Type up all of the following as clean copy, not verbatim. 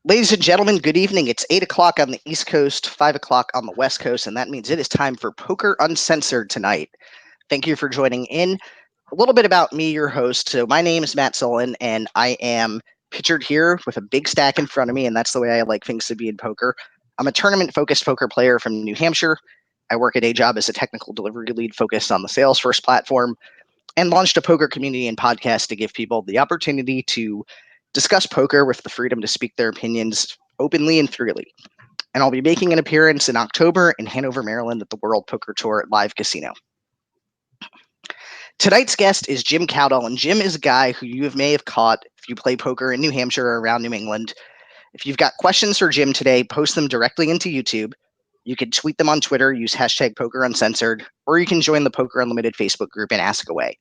Ladies and gentlemen, good evening. It's 8 o'clock on the East Coast, 5 o'clock on the West Coast, and that means it is time for Poker Uncensored tonight. Thank you for joining in. A little bit about me, your host. So my name is Matt Sullivan, and I am pictured here with a big stack in front of me, and that's the way I like things to be in poker. I'm a tournament-focused poker player from New Hampshire. I work a day job as a technical delivery lead focused on the Salesforce platform, and launched a poker community and podcast to give people the opportunity to discuss poker with the freedom to speak their opinions openly and freely. And I'll be making an appearance in October in Hanover, Maryland at the World Poker Tour at Live Casino. Tonight's guest is Jim Cowdell, and Jim is a guy who you may have caught if you play poker in New Hampshire or around New England. If you've got questions for Jim today, post them directly into YouTube. You can tweet them on Twitter, use hashtag Poker Uncensored, or you can join the Poker Unlimited Facebook group and ask away.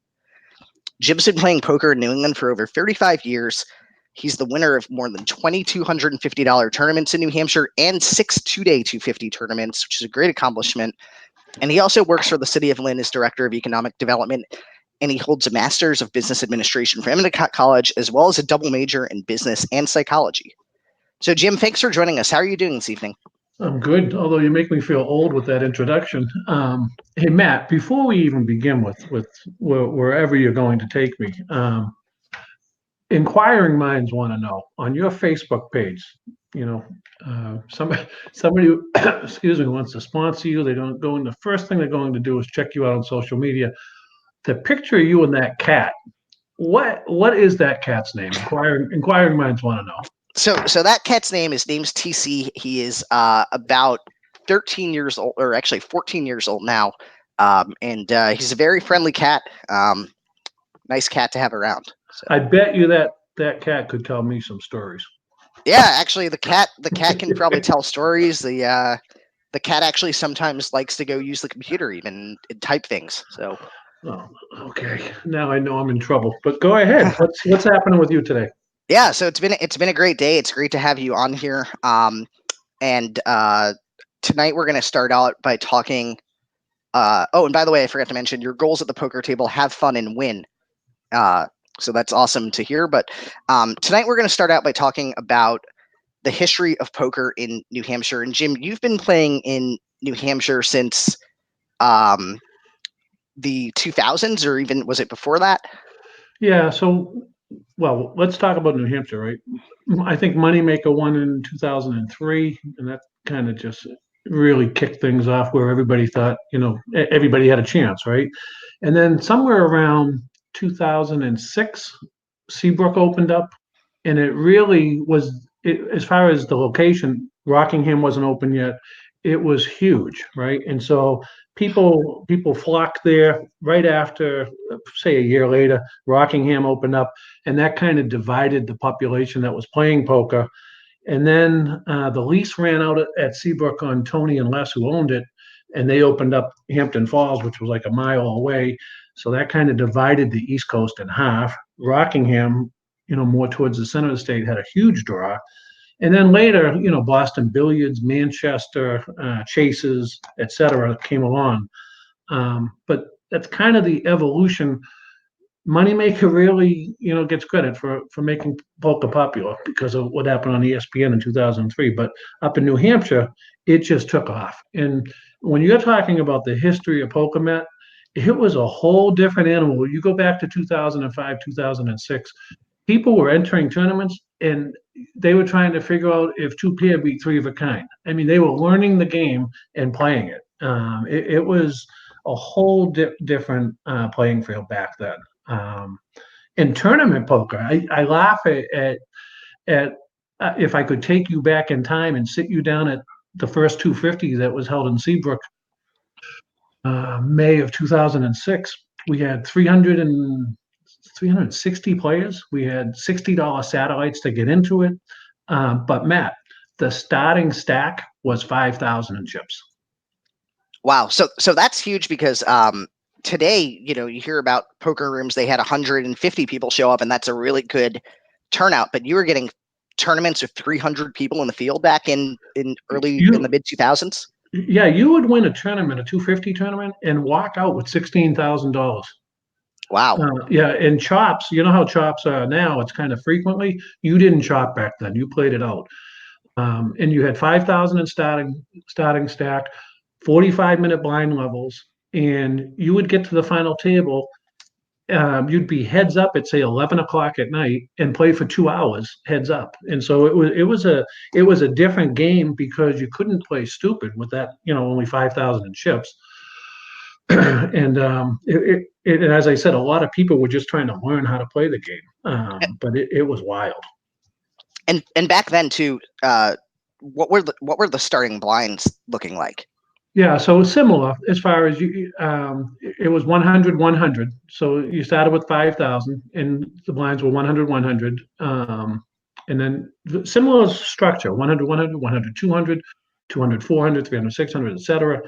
Jim's been playing poker in New England for over 35 years. He's the winner of more than $2,250 tournaments in New Hampshire and 6 two-day 250 tournaments, which is a great accomplishment. And he also works for the City of Lynn as Director of Economic Development, and he holds a Master's of Business Administration from Endicott College, as well as a double major in Business and Psychology. So, Jim, thanks for joining us. How are you doing this evening? I'm good, although you make me feel old with that introduction. Hey, Matt, before we even begin with wherever you're going to take me, inquiring minds want to know on your Facebook page. Somebody excuse me, wants to sponsor you. They don't go in. The first thing they're going to do is check you out on social media. The picture of you and that cat. What is that cat's name? Inquiring minds want to know. So that cat's name's TC. He is about 13 years old, or actually 14 years old now, and he's a very friendly cat. Nice cat to have around. So. I bet you that cat could tell me some stories. Yeah, actually, the cat can probably tell stories. The cat actually sometimes likes to go use the computer even and type things. So. Oh, okay. Now I know I'm in trouble. But go ahead. What's happening with you today? Yeah, so it's been a great day. It's great to have you on here. And tonight we're going to start out by talking. And by the way, I forgot to mention your goals at the poker table: have fun and win. So that's awesome to hear. But tonight we're going to start out by talking about the history of poker in New Hampshire. And Jim, you've been playing in New Hampshire since the 2000s, or even was it before that? Yeah. So, well, let's talk about New Hampshire, right? I think Moneymaker won in 2003, and that kind of just really kicked things off where everybody thought, everybody had a chance, right? And then somewhere around 2006, Seabrook opened up, and it really was, as far as the location, Rockingham wasn't open yet. It was huge, right? And so people flocked there right after, say, a year later, Rockingham opened up, and that kind of divided the population that was playing poker. And then the lease ran out at Seabrook on Tony and Les, who owned it, and they opened up Hampton Falls, which was like a mile away. So that kind of divided the East Coast in half. Rockingham, more towards the center of the state, had a huge draw. And then later, Boston Billiards, Manchester, Chases, et cetera, came along. But that's kind of the evolution. Moneymaker really, gets credit for making poker popular because of what happened on ESPN in 2003. But up in New Hampshire, it just took off. And when you're talking about the history of poker, Matt, it was a whole different animal. You go back to 2005, 2006, people were entering tournaments and they were trying to figure out if two pair beat three of a kind. I mean, they were learning the game and playing it. It was a whole different playing field back then. In tournament poker, I laugh at if I could take you back in time and sit you down at the first 250 that was held in Seabrook, May of 2006. We had 360 players. We had $60 satellites to get into it. But Matt, the starting stack was 5,000 in chips. Wow. So that's huge because today, you hear about poker rooms, they had 150 people show up, and that's a really good turnout. But you were getting tournaments with 300 people in the field back in the mid 2000s. Yeah, you would win a tournament, a 250 tournament, and walk out with $16,000. Wow. Yeah, and chops, you know how chops are now, it's kind of frequently. You didn't chop back then. You played it out. And you had 5,000 in starting stack, 45-minute blind levels, and you would get to the final table. You'd be heads up at say 11 o'clock at night and play for 2 hours heads up. And so it was a different game because you couldn't play stupid with that, only 5,000 in chips. And and as I said, a lot of people were just trying to learn how to play the game. But it was wild. And back then too, what were the starting blinds looking like? Yeah, so similar as far as it was 100, 100. So you started with 5,000 and the blinds were 100, 100. And then similar structure, 100, 100, 100, 200, 200, 400, 300, 600, etc.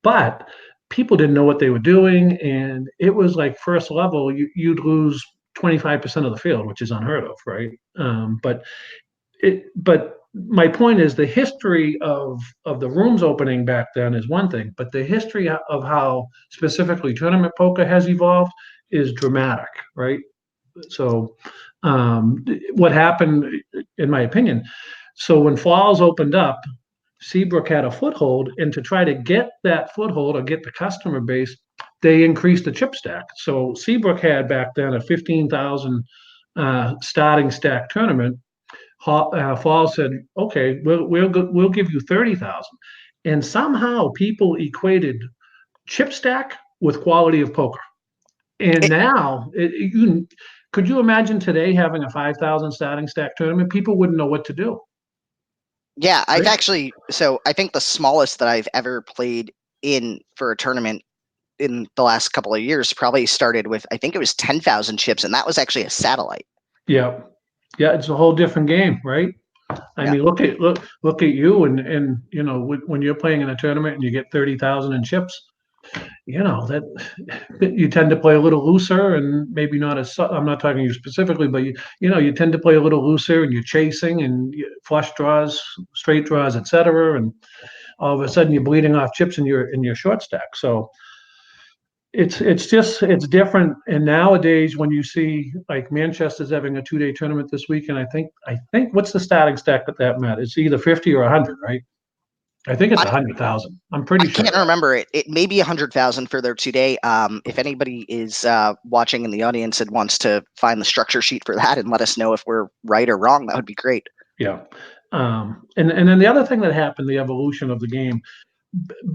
But people didn't know what they were doing. And it was like first level, you'd lose 25% of the field, which is unheard of, right? But my point is the history of the rooms opening back then is one thing, but the history of how specifically tournament poker has evolved is dramatic, right? So what happened, in my opinion, so when Falls opened up, Seabrook had a foothold, and to try to get that foothold or get the customer base, they increased the chip stack. So Seabrook had back then a 15,000 starting stack tournament. Fall said, "Okay, we'll give you 30,000," and somehow people equated chip stack with quality of poker. And It, now, could you imagine today having a 5,000 starting stack tournament? People wouldn't know what to do. yeah, Right? I think the smallest that I've ever played in for a tournament in the last couple of years probably started with, I think it was 10,000 chips, and that was actually a satellite. Yeah, yeah, it's a whole different game, right? I Yeah. mean, look at you, and when you're playing in a tournament and you get 30,000 in chips, that you tend to play a little looser and maybe not as I'm not talking you specifically, but you tend to play a little looser and you're chasing and flush draws, straight draws, etc. And all of a sudden you're bleeding off chips in your short stack. So it's different. And nowadays when you see like Manchester's having a 2-day tournament this week, and I think what's the starting stack that Matt? It's either 50 or 100, right? I think it's I, 100,000. I'm I pretty sure. can't remember it. It may be 100,000 for their 2 day. If anybody is watching in the audience and wants to find the structure sheet for that and let us know if we're right or wrong, that would be great. Yeah. And then the other thing that happened, the evolution of the game,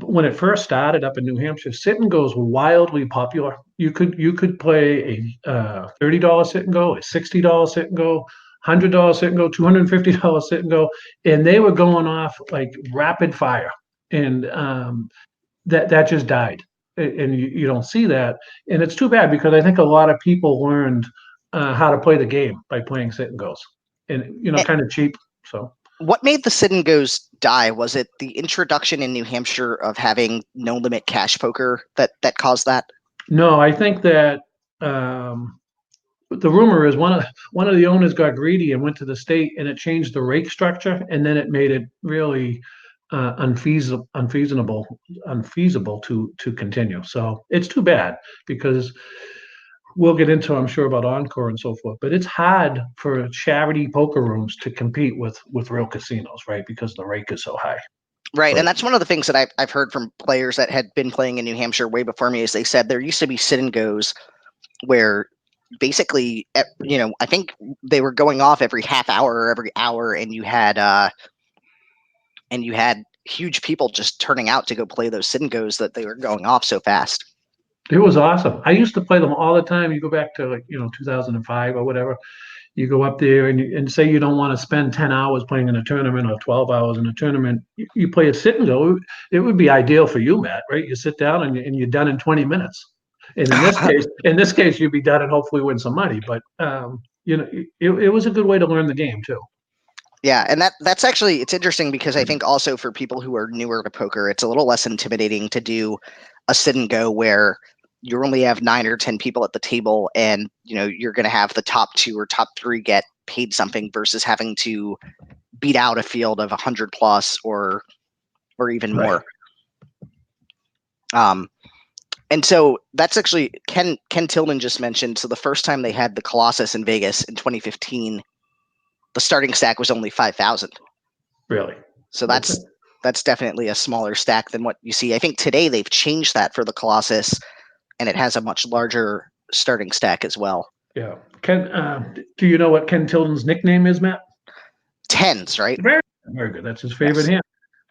when it first started up in New Hampshire, sit and goes were wildly popular. You could play a $30 sit and go, a $60 sit and go, $100 sit and go, $250 sit and go, and they were going off like rapid fire, and that just died, and you don't see that, and it's too bad because I think a lot of people learned how to play the game by playing sit and goes, and Eh, kind of cheap. So. What made the sit and goes die? Was it the introduction in New Hampshire of having no limit cash poker that caused that? No, I think that um, the rumor is one of the owners got greedy and went to the state, and it changed the rake structure, and then it made it really unfeasible to continue. So it's too bad because we'll get into, I'm sure, about Encore and so forth. But it's hard for charity poker rooms to compete with real casinos, right? Because the rake is so high. Right, But and that's one of the things that I've heard from players that had been playing in New Hampshire way before me. Is they said there used to be sit and goes where basically, I think they were going off every half hour or every hour, and you had huge people just turning out to go play those sit and goes that they were going off so fast. it was awesome. I used to play them all the time. You go back to like 2005 or whatever. You go up there and say you don't want to spend 10 hours playing in a tournament or 12 hours in a tournament. You play a sit and go. It would be ideal for you, Matt, right? You sit down and you're done in 20 minutes. And in this case, you'd be done and hopefully win some money. But it was a good way to learn the game too. Yeah, and that's actually, it's interesting because I think also for people who are newer to poker, it's a little less intimidating to do a sit and go where you only have 9 or 10 people at the table, and you're going to have the top 2 or top 3 get paid something versus having to beat out a field of 100 plus or even Right. more. Um, and so that's actually Ken Tillman just mentioned. So the first time they had the Colossus in Vegas in 2015, the starting stack was only 5,000. Really? So Okay. that's definitely a smaller stack than what you see. I think today they've changed that for the Colossus, and it has a much larger starting stack as well. Yeah. Ken, do you know what Ken Tilton's nickname is, Matt? Tens, right? Very good. That's his favorite Yes. hand.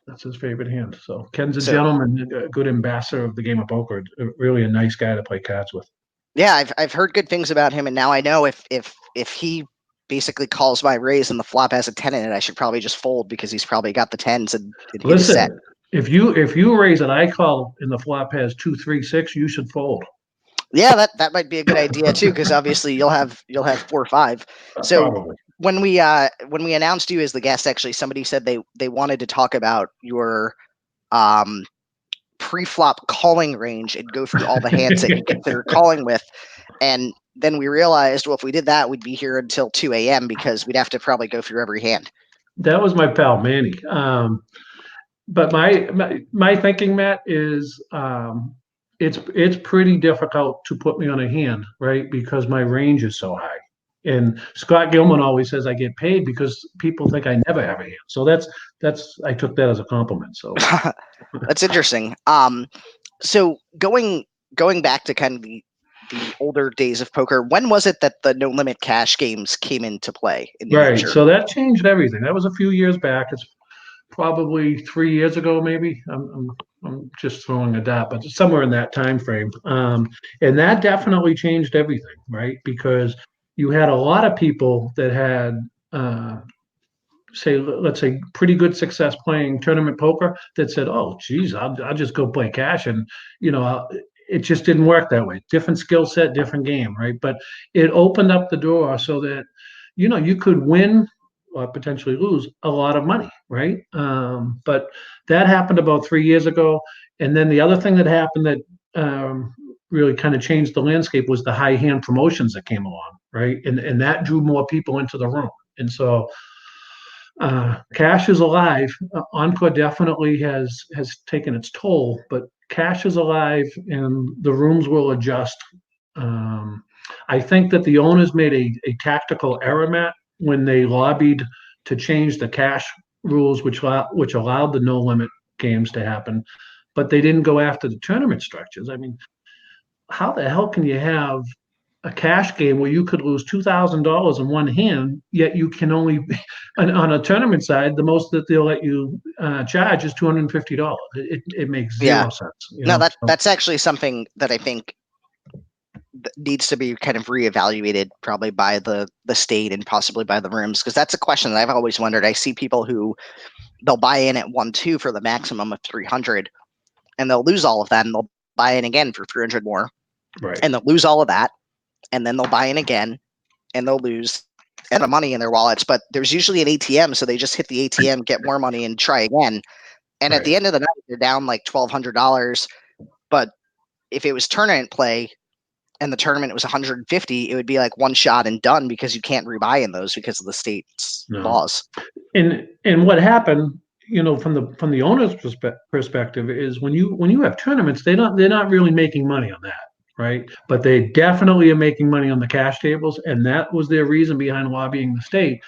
That's his favorite hand. So Ken's a So gentleman, a good ambassador of the game of poker. Really a nice guy to play cards with. yeah, I've heard good things about him, and now I know if he basically calls my raise and the flop has a 10 in it, I should probably just fold because he's probably got the tens and hit his set. Listen, if you raise an I call and the flop has 2, 3, 6, you should fold. Yeah, that might be a good idea too, because obviously you'll have 4 or 5. So Probably. when we announced you as the guest, actually somebody said they wanted to talk about your um pre-flop calling range and go through all the hands that you consider calling with. And then we realized, well, if we did that, we'd be here until 2 a.m. because we'd have to probably go through every hand. That was my pal Manny. But my thinking, Matt, is it's pretty difficult to put me on a hand, right? Because my range is so high. And Scott Gilman always says I get paid because people think I never have a hand. So that's I took that as a compliment. So That's interesting. So going back to kind of the older days of poker, when was it that the no limit cash games came into play in New right. Hampshire? So that changed everything. That was a few years back. It's probably 3 years ago, maybe. I'm just throwing a dot, but somewhere in that time frame. And that definitely changed everything, right? Because you had a lot of people that had, say, let's say, pretty good success playing tournament poker that said, "Oh, geez, I'll just go play cash," and you know, it just didn't work that way. Different skill set, different game, right? But it opened up the door so that you could win or potentially lose a lot of money, right? But that happened about 3 years ago, and then the other thing that happened that really kind of changed the landscape was the high hand promotions that came along, right? And that drew more people into the room, and so cash is alive. Encore definitely has taken its toll, but cash is alive, and the rooms will adjust. Um, I think that the owners made a tactical error, Matt, when they lobbied to change the cash rules, which allowed the no limit games to happen, but they didn't go after the tournament structures. I mean, how the hell can you have a cash game where you could lose $2,000 in one hand, yet you can only on a tournament side, the most that they'll let you charge is $250. It makes Yeah, zero sense, you no, know. So, that's actually something that I think needs to be kind of reevaluated, probably by the state and possibly by the rooms, because that's a question that I've always wondered. I see people who they'll buy in at 1-2 for the maximum of 300, and they'll lose all of that, and they'll buy in again for 300 more, right, and they'll lose all of that, and then they'll buy in again, and they'll lose and the money in their wallets. But there's usually an ATM, so they just hit the ATM, get more money, and try again. And at right. the end of the night, they're down like $1,200. But if it was tournament play and the tournament was 150, it would be like one shot and done because you can't rebuy in those because of the state's No, laws. and what happened, from the owner's perspective is when you have tournaments, they're not really making money on that, right? But they definitely are making money on the cash tables, and that was their reason behind lobbying the state,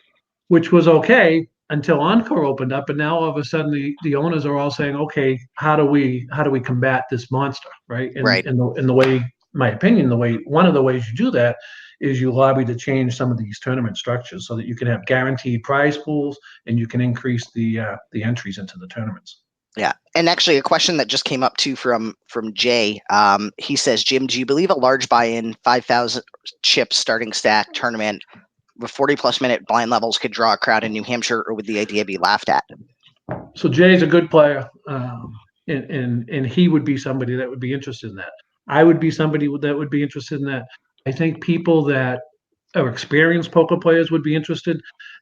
which was okay until Encore opened up, and now all of a sudden the owners are all saying, okay, how do we combat this monster, right? Right. And the way, my opinion, one of the ways you do that is you lobby to change some of these tournament structures so that you can have guaranteed prize pools and you can increase the entries into the tournaments. Yeah. And actually, a question that just came up too from Jay. He says, Jim, do you believe a large buy-in 5,000 chip starting stack tournament with 40+ minute blind levels could draw a crowd in New Hampshire, or would the idea be laughed at? So Jay's a good player, and he would be somebody that would be interested in that. I would be somebody that would be interested in that. I think people that are experienced poker players would be interested.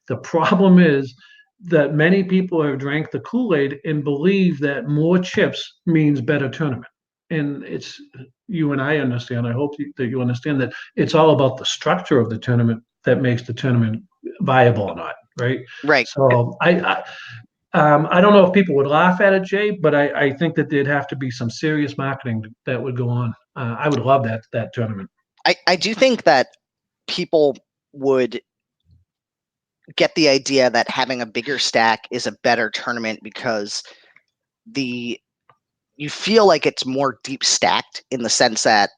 The problem is that many people have drank the Kool-Aid and believe that more chips means better tournament. And you and I understand. I hope that you understand that it's all about the structure of the tournament that makes the tournament viable or not, right? Right. So I don't know if people would laugh at it, Jay, but I think that there'd have to be some serious marketing that would go on. I would love that tournament. I do think that people would get the idea that having a bigger stack is a better tournament because the you feel like it's more deep stacked in the sense that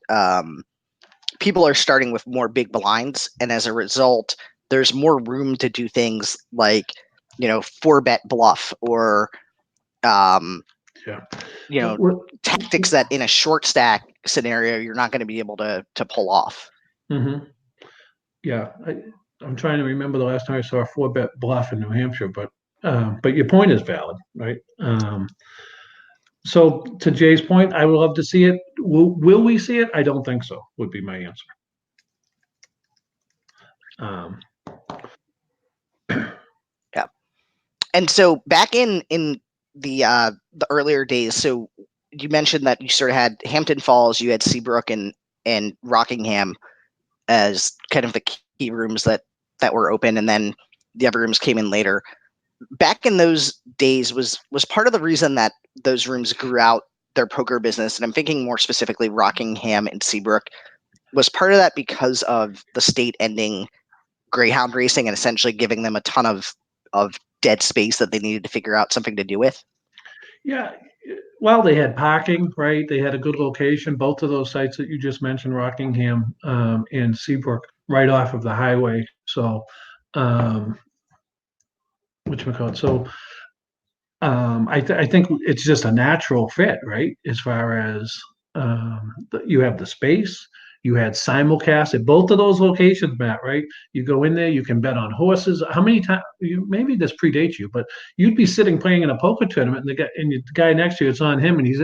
people are starting with more big blinds, and as a result, there's more room to do things like 4-bet bluff or um, Yeah. you know tactics that in a short stack scenario you're not going to be able to pull off. Mm-hmm. Yeah. I'm trying to remember the last time I saw a 4-bet bluff in New Hampshire, but your point is valid, right? So to Jay's point, I would love to see it. Will we see it? I don't think so, would be my answer. Um, Yeah. And so back in the earlier days, so you mentioned that you sort of had Hampton Falls, you had Seabrook and Rockingham as kind of the key rooms that were open, and then the other rooms came in later. Back in those days, was part of the reason that those rooms grew out their poker business, and I'm thinking more specifically Rockingham and Seabrook, was part of that because of the state ending greyhound racing and essentially giving them a ton of dead space that they needed to figure out something to do with. yeah. Well, they had parking, right? They had a good location. Both of those sites that you just mentioned, Rockingham and Seabrook, right off of the highway. So, um, which we call it. So, I think it's just a natural fit, right? As far as you have the space, you had simulcast at both of those locations, Matt, right? You go in there, you can bet on horses. How many times? Maybe this predates you, but you'd be sitting playing in a poker tournament, and the guy next to you, it's on him, and he's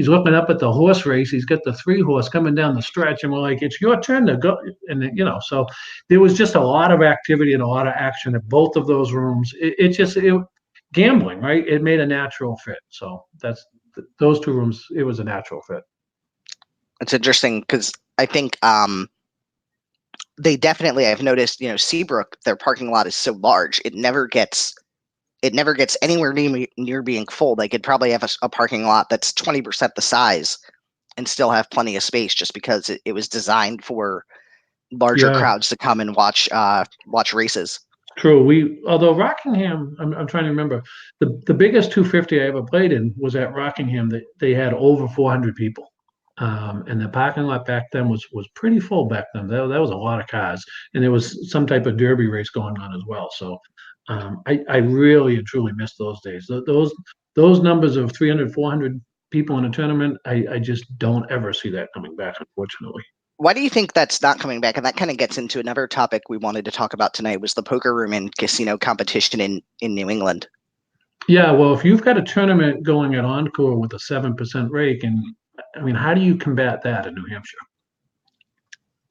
looking up at the horse race. He's got the 3 horse coming down the stretch, and we're like, it's your turn to go. And so there was just a lot of activity and a lot of action at both of those rooms. It gambling, right? It made a natural fit. So that's those 2 rooms. It was a natural fit. It's interesting because I think they definitely, I've noticed, Seabrook, their parking lot is so large, it never gets anywhere near being full. They could probably have a parking lot that's 20% the size and still have plenty of space just because it was designed for larger Yeah, crowds to come and watch races. true. Although Rockingham, I'm trying to remember the biggest 250 I ever played in was at Rockingham. They had over 400 people. And the parking lot back then was pretty full back then. That was a lot of cars, and there was some type of derby race going on as well. So I really and truly miss those days. Those numbers of 300, 400 people in a tournament, I just don't ever see that coming back, unfortunately. Why do you think that's not coming back? And that kind of gets into another topic we wanted to talk about tonight was the poker room and casino competition in New England. Yeah, well, if you've got a tournament going at Encore with a 7% rake, and I mean, how do you combat that in New Hampshire?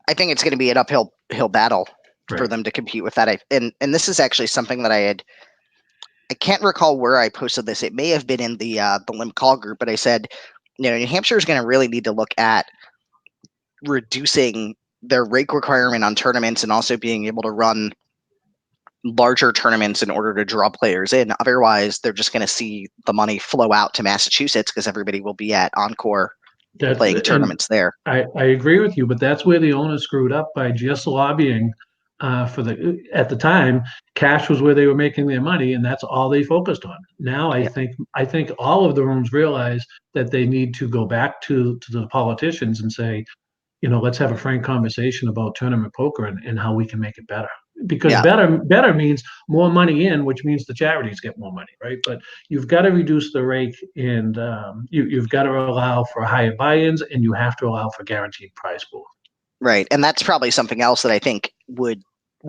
I think it's going to be an uphill battle for Right. them to compete with that. And this is actually something that I can't recall where I posted this. It may have been in the Limp Call group, but I said, New Hampshire is going to really need to look at reducing their rake requirement on tournaments and also being able to run larger tournaments in order to draw players in. Otherwise, they're just going to see the money flow out to Massachusetts because everybody will be at Encore playing And tournaments there. I agree with you, but that's where the owner screwed up by just lobbying for at the time, cash was where they were making their money, and that's all they focused on. Now Yeah. I think all of the rooms realize that they need to go back to the politicians and say, let's have a frank conversation about tournament poker and how we can make it better. Because Yeah. better means more money in, which means the charities get more money, right? But you've got to reduce the rate, and you've got to allow for higher buy-ins, and you have to allow for guaranteed prize pool. Right. And that's probably something else that I think would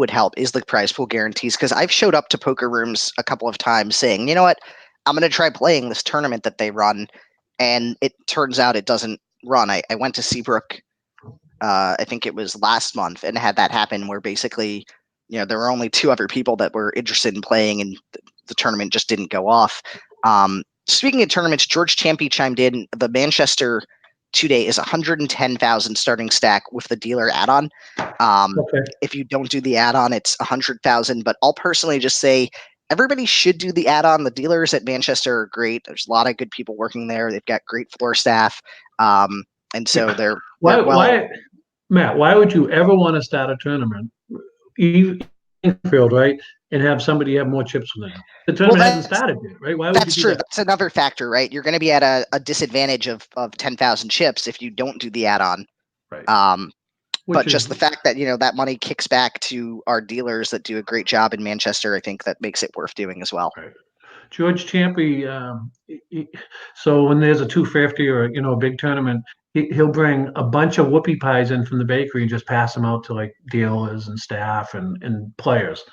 help is the prize pool guarantees. Because I've showed up to poker rooms a couple of times saying, you know what, I'm going to try playing this tournament that they run, and it turns out it doesn't run. I went to Seabrook, I think it was last month, and had that happen where basically, there were only 2 other people that were interested in playing, and the tournament just didn't go off. Speaking of tournaments, George Champy chimed in. The Manchester 2-day is 110,000 starting stack with the dealer add-on. Okay. If you don't do the add-on, it's 100,000. But I'll personally just say everybody should do the add-on. The dealers at Manchester are great. There's a lot of good people working there. They've got great floor staff, and so they're well. Why, Matt? Why would you ever want to start a tournament, even field, right, and have somebody have more chips than them. The tournament hasn't started yet, right? Why would you That's do true. that? That's another factor, right? You're going to be at a disadvantage of 10,000 chips if you don't do the add-on. Right. But just the fact that that money kicks back to our dealers that do a great job in Manchester, I think that makes it worth doing as well. Right. George Champy, so when there's a 250 or a big tournament, he'll bring a bunch of whoopie pies in from the bakery and just pass them out to like dealers and staff and players.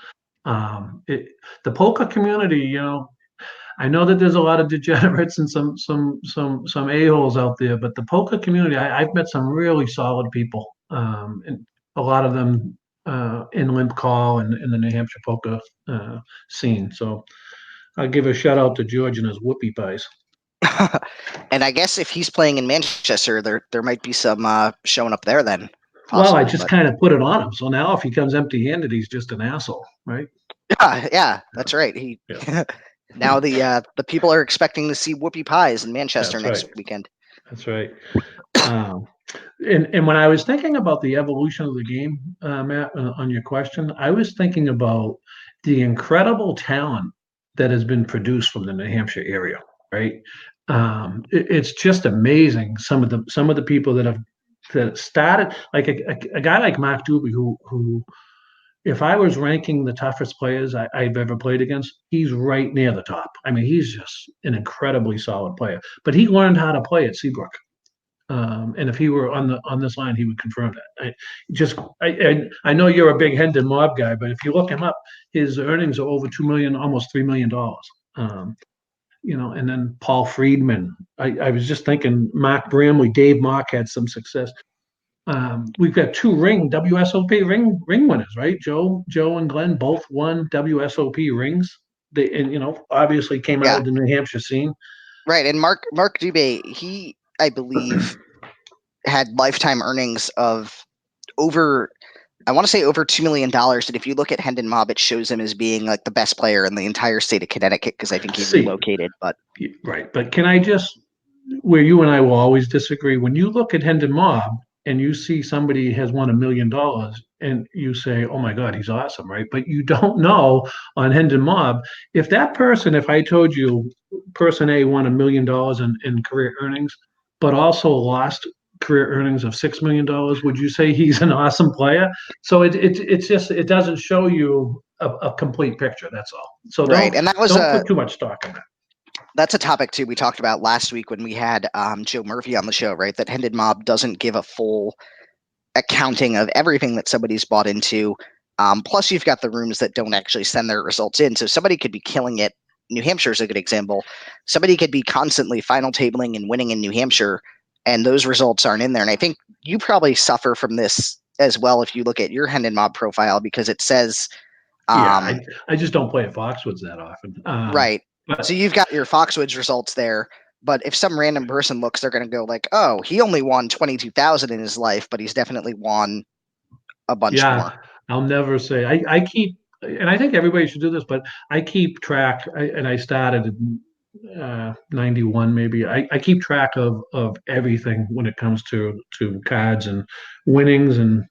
The poker community, I know that there's a lot of degenerates and some a-holes out there, but the poker community, I've met some really solid people, and a lot of them in Limp Call and in the New Hampshire poker scene. So I'll give a shout out to George and his whoopie pies. And I guess if he's playing in Manchester, there might be some showing up there then. Well, I Possibly, just kind of put it on him. So now if he comes empty-handed, he's just an asshole, right? yeah, that's right. Yeah. Now the people are expecting to see whoopie pies in Manchester That's next right. weekend. That's right. Um, and when I was thinking about the evolution of the game, Matt, on your question, I was thinking about the incredible talent that has been produced from the New Hampshire area, right? It's just amazing some of the people that started, like a guy like Mark Doobie, who if I was ranking the toughest players I've ever played against, he's right near the top. I mean, he's just an incredibly solid player. But he learned how to play at Seabrook. And if he were on this line, he would confirm that. I know you're a big Hendon Mob guy, but if you look him up, his earnings are over 2 million, almost $3 million. And then Paul Friedman. I was just thinking Mark Bramley, Dave Mock had some success. We've got two WSOP ring winners, right? Joe and Glenn both won WSOP rings. They obviously came out Yeah, of the New Hampshire scene. right. And Mark Dubé, he I believe had lifetime earnings of over I want to say over $2 million. And if you look at Hendon Mob, it shows him as being like the best player in the entire state of Connecticut because I think he See, relocated. But right, but can I just where you and I will always disagree. When you look at Hendon Mob and you see somebody has won $1 million and you say, oh my God, he's awesome, right? But you don't know on Hendon Mob, if I told you person A won $1 million in career earnings, but also lost career earnings of $6 million, would you say he's an awesome player? So it's just, it doesn't show you a complete picture. That's all. So right, don't and that was don't put too much stock in that. that's a topic too we talked about last week when we had Joe Murphy on the show, right? That Hendon Mob doesn't give a full accounting of everything that somebody's bought into. Plus, you've got the rooms that don't actually send their results in. So somebody could be killing it. New Hampshire is a good example. Somebody could be constantly final tabling and winning in New Hampshire, and those results aren't in there. And I think you probably suffer from this as well if you look at your Hendon Mob profile because it says, Yeah, um, I just don't play at Foxwoods that often. right. So But you've got your Foxwoods results there. But if some random person looks, they're going to go like, "Oh, he only won 22,000 in his life, but he's definitely won a bunch yeah, more." I'll never say I keep, and I think everybody should do this, but I keep track, and I started in 91 maybe. I keep track of everything when it comes to cards and winnings and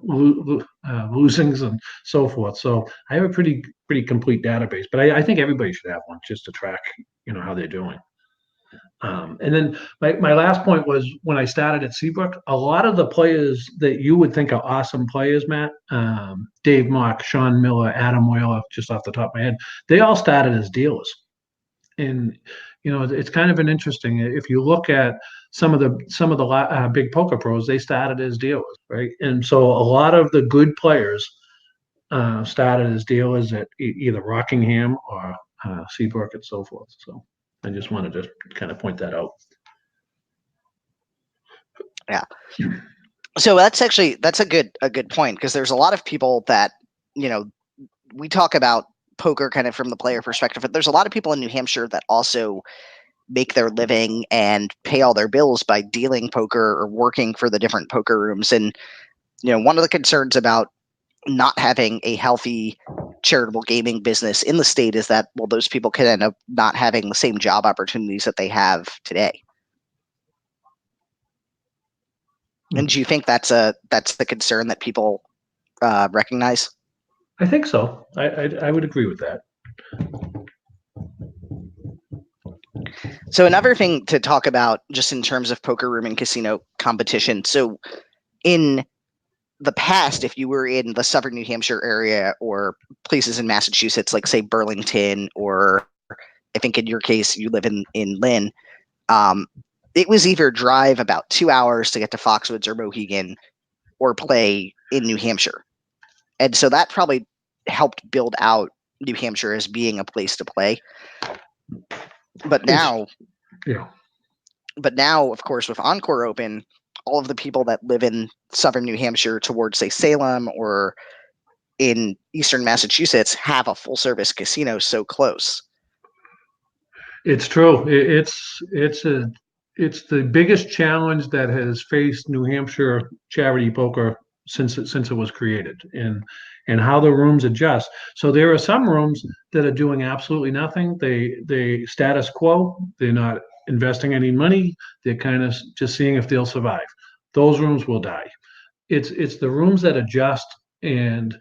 losings and so forth. So I have a pretty complete database, but I think everybody should have one just to track, how they're doing. And then my last point was when I started at Seabrook, a lot of the players that you would think are awesome players, Matt, Dave Mock, Sean Miller, Adam Whaler, just off the top of my head, they all started as dealers. And it's kind of an interesting. If you look at some of the big poker pros, they started as dealers, right? And so a lot of the good players started as dealers at either Rockingham or Seabrook and so forth. So I just wanted to kind of point that out. Yeah. So that's a good point because there's a lot of people that you know we talk about poker kind of from the player perspective, but there's a lot of people in New Hampshire that also make their living and pay all their bills by dealing poker or working for the different poker rooms. And one of the concerns about not having a healthy charitable gaming business in the state is that those people could end up not having the same job opportunities that they have today. And do you think that's the concern that people recognize? I think so. I would agree with that. So another thing to talk about just in terms of poker room and casino competition. So in the past, if you were in the southern New Hampshire area or places in Massachusetts, like say Burlington, or I think in your case you live in Lynn, um, it was either drive about 2 hours to get to Foxwoods or Mohegan, or play in New Hampshire. And so that probably helped build out New Hampshire as being a place to play. But It's now, yeah. of course, with Encore Open, all of the people that live in southern New Hampshire towards, say, Salem or in eastern Massachusetts have a full service casino so close. It's true. It's the biggest challenge that has faced New Hampshire charity poker since it was created, and how the rooms adjust. So there are some rooms that are doing absolutely nothing. They status quo. They're not investing any money. They're kind of just seeing if they'll survive. Those rooms will die. It's the rooms that adjust and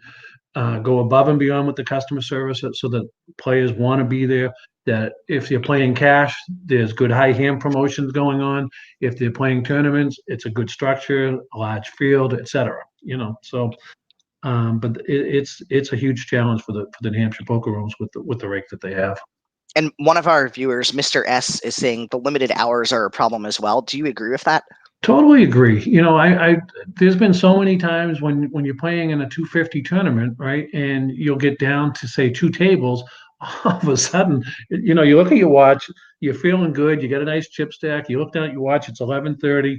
go above and beyond with the customer service so that players want to be there. That if you're playing cash, there's good high hand promotions going on. If they're playing tournaments, it's a good structure, a large field, etc. So but it's a huge challenge for the New Hampshire poker rooms with the rate that they have. And one of our viewers, Mr. S, is saying the limited hours are a problem as well. Do you agree with that? Totally agree. I there's been so many times when you're playing in a 250 tournament, right? And you'll get down to say two tables, all of a sudden, you look at your watch, you're feeling good, you get a nice chip stack, you look down at your watch, it's 11:30,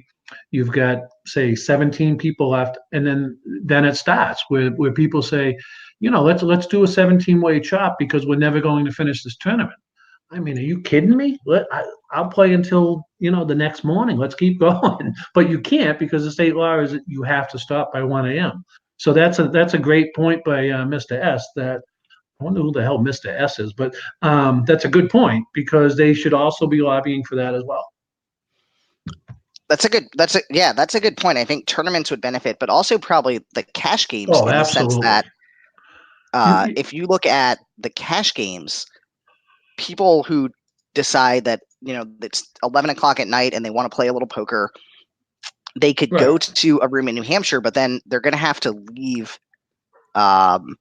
you've got say 17 people left, and then it starts where people say, let's do a 17-way chop because we're never going to finish this tournament. I mean, are you kidding me? I'll play until the next morning. Let's keep going. But you can't because the state law is that you have to stop by 1 a.m. So that's a great point by Mr. S. That I wonder who the hell Mr. S is, but that's a good point because they should also be lobbying for that as well. That's a good point. I think tournaments would benefit, but also probably the cash games, Oh, in the sense absolutely. that You, if you look at the cash games, people who decide that it's 11 o'clock at night and they want to play a little poker, they could right. go to a room in New Hampshire, but then they're going to have to leave. Um,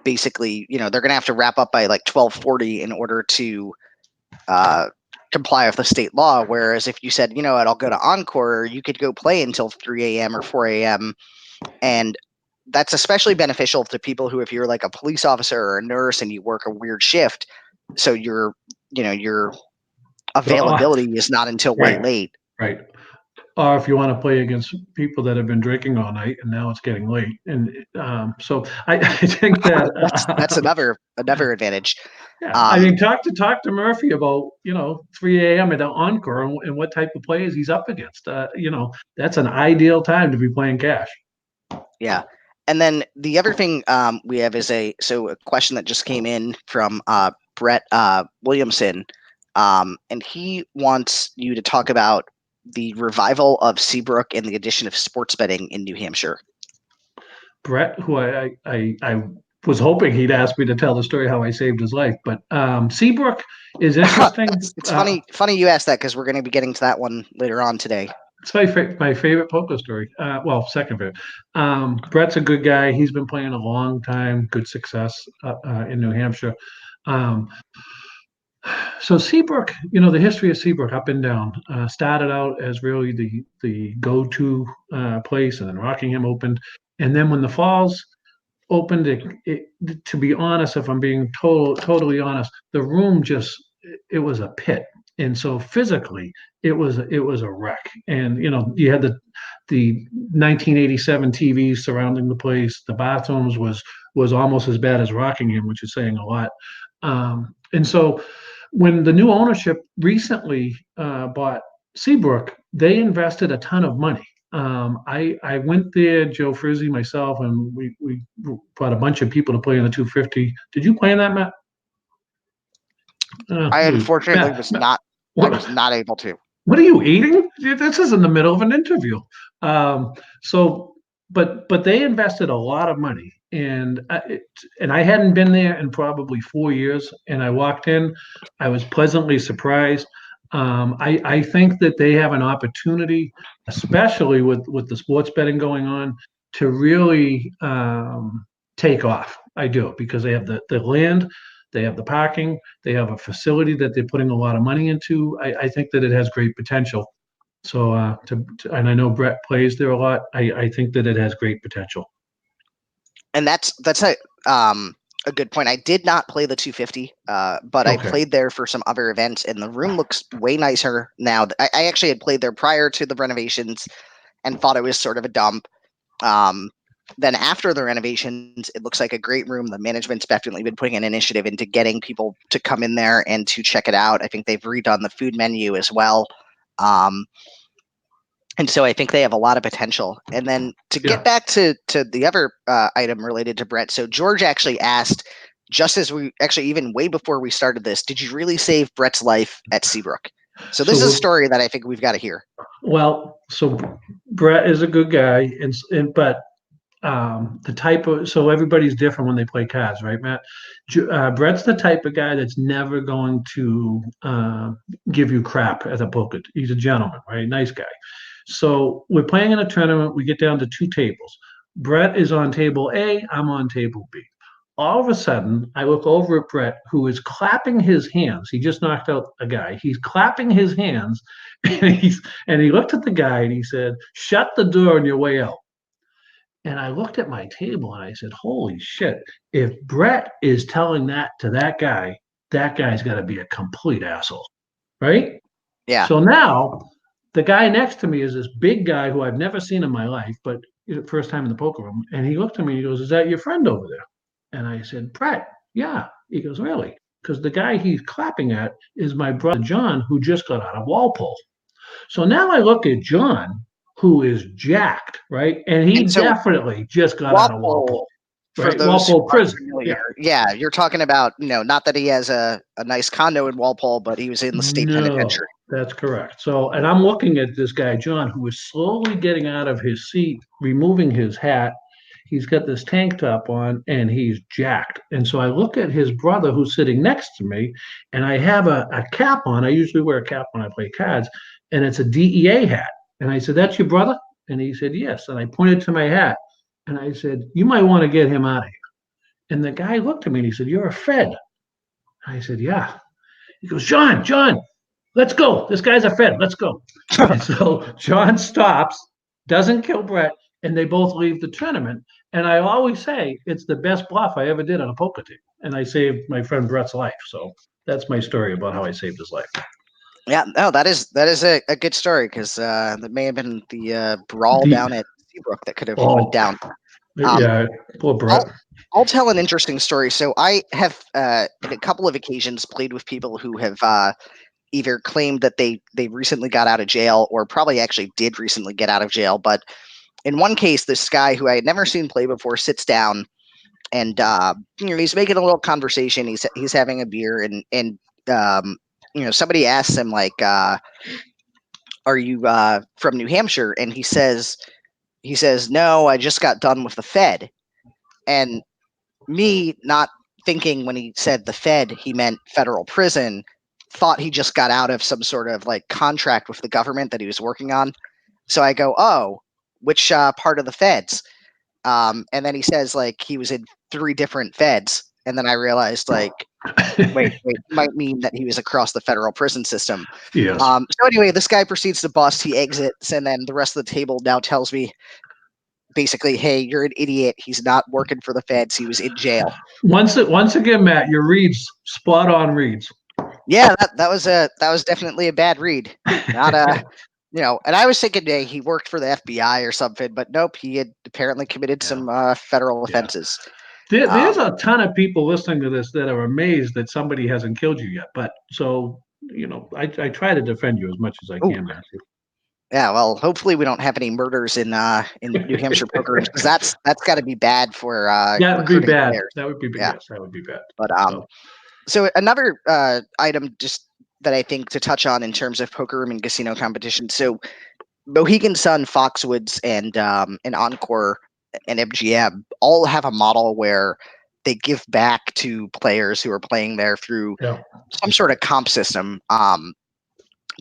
Basically, they're going to have to wrap up by like 12:40 in order to uh, comply with the state law. Whereas if you said, what, I'll go to Encore, you could go play until 3 a.m. or 4 a.m. And that's especially beneficial to people who, if you're like a police officer or a nurse and you work a weird shift, so your Oh, availability is not until way right. late. Right. Or if you want to play against people that have been drinking all night and now it's getting late. And so I think that That's another advantage. yeah, I mean, talk to Murphy about 3 a.m. at Encore and what type of players he's up against. That's an ideal time to be playing cash. Yeah. And then the other thing we have is a question that just came in from Brett Williamson, and he wants you to talk about the revival of Seabrook and the addition of sports betting in New Hampshire. Brett, who I was hoping he'd ask me to tell the story how I saved his life, but Seabrook is interesting. It's funny you asked that because we're going to be getting to that one later on today. It's my favorite poker story. Well, second favorite. Brett's a good guy. He's been playing a long time, good success in New Hampshire. Um, so Seabrook, the history of Seabrook up and down, started out as really the go-to place, and then Rockingham opened, and then when the Falls opened, to be honest, if I'm being totally honest, the room just it was a pit, and so physically it was a wreck. And you had the 1987 TVs surrounding the place. The bathrooms was almost as bad as Rockingham, which is saying a lot. And so when the new ownership recently bought Seabrook, they invested a ton of money. I went there, Joe Frizzy, myself, and we brought a bunch of people to play in the 250. Did you play in that, Matt? I unfortunately Matt, was Matt, not. I what, was not able to. what are you eating? This is in the middle of an interview. So, but they invested a lot of money and I hadn't been there in probably 4 years. And I walked in, I was pleasantly surprised. I think that they have an opportunity, especially with the sports betting going on, to really take off. I do because they have the land, they have the parking, they have a facility that they're putting a lot of money into. I think that it has great potential. So, and I know Brett plays there a lot. I think that it has great potential. And that's a good point. I did not play the 250, but I Okay. played there for some other events, and the room looks way nicer now. I actually had played there prior to the renovations and thought it was sort of a dump. Um, then after the renovations, it looks like a great room. The management's definitely been putting an initiative into getting people to come in there and to check it out. I think they've redone the food menu as well. Um, and so I think they have a lot of potential. And then to get Yeah. back to the other item related to Brett, so George actually asked, just as we actually even way before we started this, did you really save Brett's life at Seabrook? So this is a So story that I think we've got to hear. so Brett is a good guy, but the type of so everybody's different when they play cards, right, Matt? Brett's the type of guy that's never going to give you crap at a poker. He's a gentleman, right? Nice guy. So we're playing in a tournament. We get down to two tables. Brett is on table A. I'm on table B. All of a sudden, I look over at Brett, who is clapping his hands. He just knocked out a guy. He's clapping his hands, and he looked at the guy and he said, "Shut the door on your way out." And I looked at my table and I said, "Holy shit! If Brett is telling that to that guy's got to be a complete asshole, right?" Yeah. So now the guy next to me is this big guy who I've never seen in my life, but first time in the poker room. And he looked at me and he goes, "Is that your friend over there?" And I said, "Brett, yeah." He goes, "Really?" Because the guy he's clapping at is my brother John, who just got out of Walpole. So now I look at John, who is jacked, right? And And he so definitely just got out of Walpole, Walpole, for right? those who Walpole aren't prison. familiar, Yeah. yeah, you're talking about, not that he has a nice condo in Walpole, but he was in the state No, penitentiary. that's correct. So, and I'm looking at this guy, John, who is slowly getting out of his seat, removing his hat. He's got this tank top on and he's jacked. And so I look at his brother who's sitting next to me, and I have a cap on. I usually wear a cap when I play cards, and it's a DEA hat. And I said, "That's your brother?" And he said, "Yes." And I pointed to my hat and I said, "You might want to get him out of here." And the guy looked at me and he said, "You're a Fed." I said, "Yeah." He goes, John, let's go. This guy's a Fed. Let's go." And so John stops, doesn't kill Brett, and they both leave the tournament. And I always say it's the best bluff I ever did on a poker table. And I saved my friend Brett's life. So that's my story about how I saved his life. Yeah, no, that is a good story, because that may have been the brawl The down at Seabrook that could have went oh down. Um, yeah, poor Brett. I'll I'll tell an interesting story. So I have, in a couple of occasions, played with people who have either claimed that they recently got out of jail, or probably actually did recently get out of jail. But in one case, this guy who I had never seen play before sits down, and he's making a little conversation. He's having a beer, and somebody asks him, like, "Are you from New Hampshire?" And he says, "No, I just got done with the Fed." And me, not thinking when he said the Fed, he meant federal prison, thought he just got out of some sort of like contract with the government that he was working on. So I go, "Oh, which part of the Feds?" And then he says, like, he was in three different Feds. And then I realized, like, wait, might mean that he was across the federal prison system. Yes. So anyway, this guy proceeds to bust. He exits, and then the rest of the table now tells me, basically, "Hey, you're an idiot. He's not working for the Feds. He was in jail." Once again, Matt, your reads spot on reads. Yeah, that was definitely a bad read. Not a, and I was thinking, hey, he worked for the FBI or something, but nope, he had apparently committed Yeah. some federal Yeah. offenses. There's Um, a ton of people listening to this that are amazed that somebody hasn't killed you yet. But so, I try to defend you as much as I oh, can, Matthew. yeah. Well, hopefully we don't have any murders in New Hampshire poker rooms, because that's got to be bad for That would be recruiting bad. players. That would be Yeah, yes, that would be bad. but So so another item just that I think to touch on in terms of poker room and casino competition. So Mohegan Sun, Foxwoods, and Encore and MGM all have a model where they give back to players who are playing there through Yeah. some sort of comp system.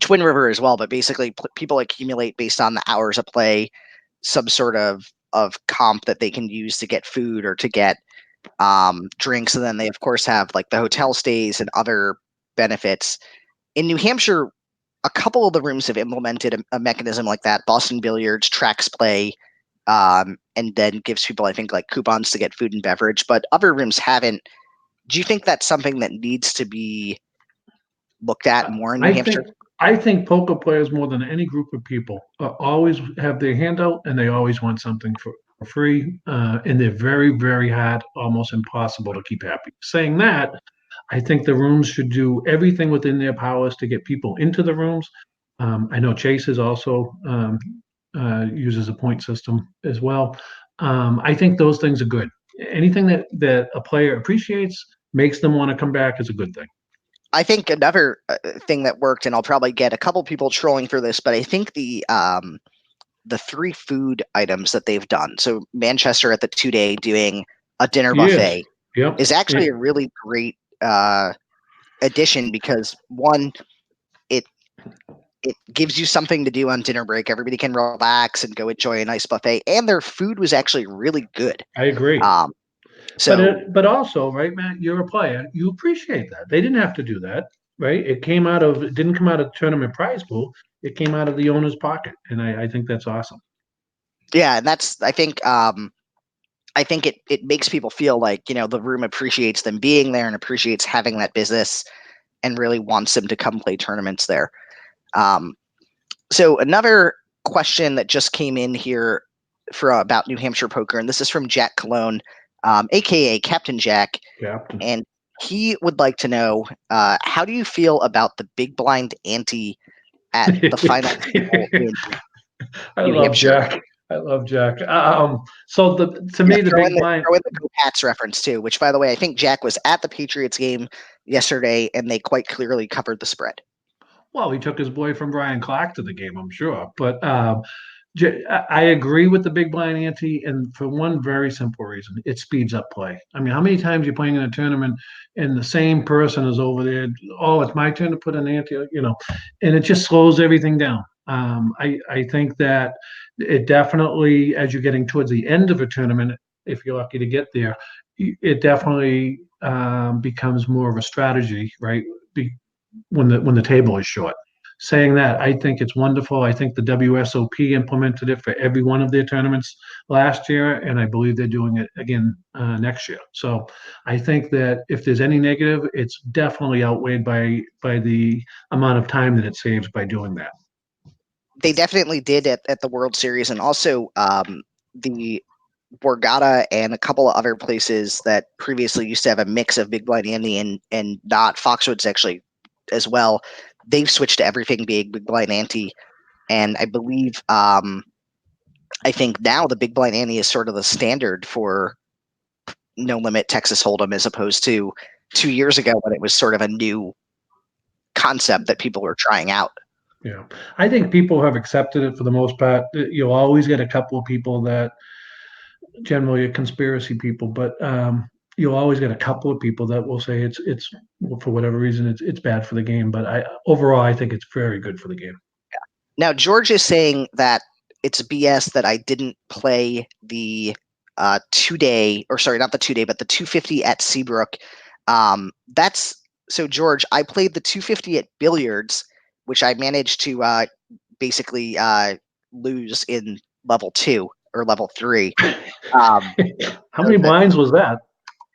Twin River as well, but basically people accumulate based on the hours of play, some sort of comp that they can use to get food or to get drinks, and then they of course have like the hotel stays and other benefits. In New Hampshire, a couple of the rooms have implemented a mechanism like that. Boston Billiards tracks play, and then gives people, I think, like coupons to get food and beverage, but other rooms haven't. Do you think that's something that needs to be looked at more in New I Hampshire? think I think poker players more than any group of people always have their hand out and they always want something for free, and they're very very hard, almost impossible to keep happy. Saying that, I think the rooms should do everything within their powers to get people into the rooms. I know Chase is also uses a point system as well. I think those things are good. Anything that a player appreciates makes them want to come back is a good thing. I think another thing that worked, and I'll probably get a couple people trolling for this, but I think the three food items that they've done. So Manchester at the 2 day doing a dinner Yes. buffet Yep. is actually a really great addition because one, it it gives you something to do on dinner break. Everybody can relax and go enjoy a nice buffet, and their food was actually really good. I agree. Um, But so also, right, Matt, you're a player. You appreciate that. They didn't have to do that, right? It didn't come out of tournament prize pool. It came out of the owner's pocket. And I think that's awesome. yeah, and that's I think it makes people feel like the room appreciates them being there and appreciates having that business and really wants them to come play tournaments there. Um, so another question that just came in here for about New Hampshire poker, and this is from Jack Cologne, aka Captain Jack, Captain. and he would like to know how do you feel about the big blind ante at the final table in I New love Hampshire? Jack. I love Jack. So to Yeah, me, the big blind. throw in the Go Pats reference too, which by the way, I think Jack was at the Patriots game yesterday, and they quite clearly covered the spread. Well, he took his boy from Brian Clark to the game, I'm sure. But I agree with the big blind ante, and for one very simple reason, it speeds up play. I mean, how many times you're playing in a tournament and the same person is over there? Oh, it's my turn to put an ante, and it just slows everything down. I think that it definitely, as you're getting towards the end of a tournament, if you're lucky to get there, it definitely becomes more of a strategy, right? When the table is short. Saying that, I think it's wonderful. I think the WSOP implemented it for every one of their tournaments last year, and I believe they're doing it again next year. So I think that if there's any negative, it's definitely outweighed by the amount of time that it saves by doing that. They definitely did at the World Series, and also the Borgata and a couple of other places that previously used to have a mix of big blind ante and not. Foxwoods actually as well. They've switched to everything being big blind ante, and I believe I think now the big blind ante is sort of the standard for no limit Texas Hold'em, as opposed to 2 years ago when it was sort of a new concept that people were trying out. Yeah, I think people have accepted it for the most part. You'll always get a couple of people that generally are conspiracy people, but you'll always get a couple of people that will say it's for whatever reason it's bad for the game. But overall I think it's very good for the game. Now George is saying that it's BS that I didn't play the 2 day, or sorry, not the 2 day, but the 250 at Seabrook. That's so George. I played the 250 at Billiards, which I managed to basically lose in level 2 or level 3. How So many blinds was that?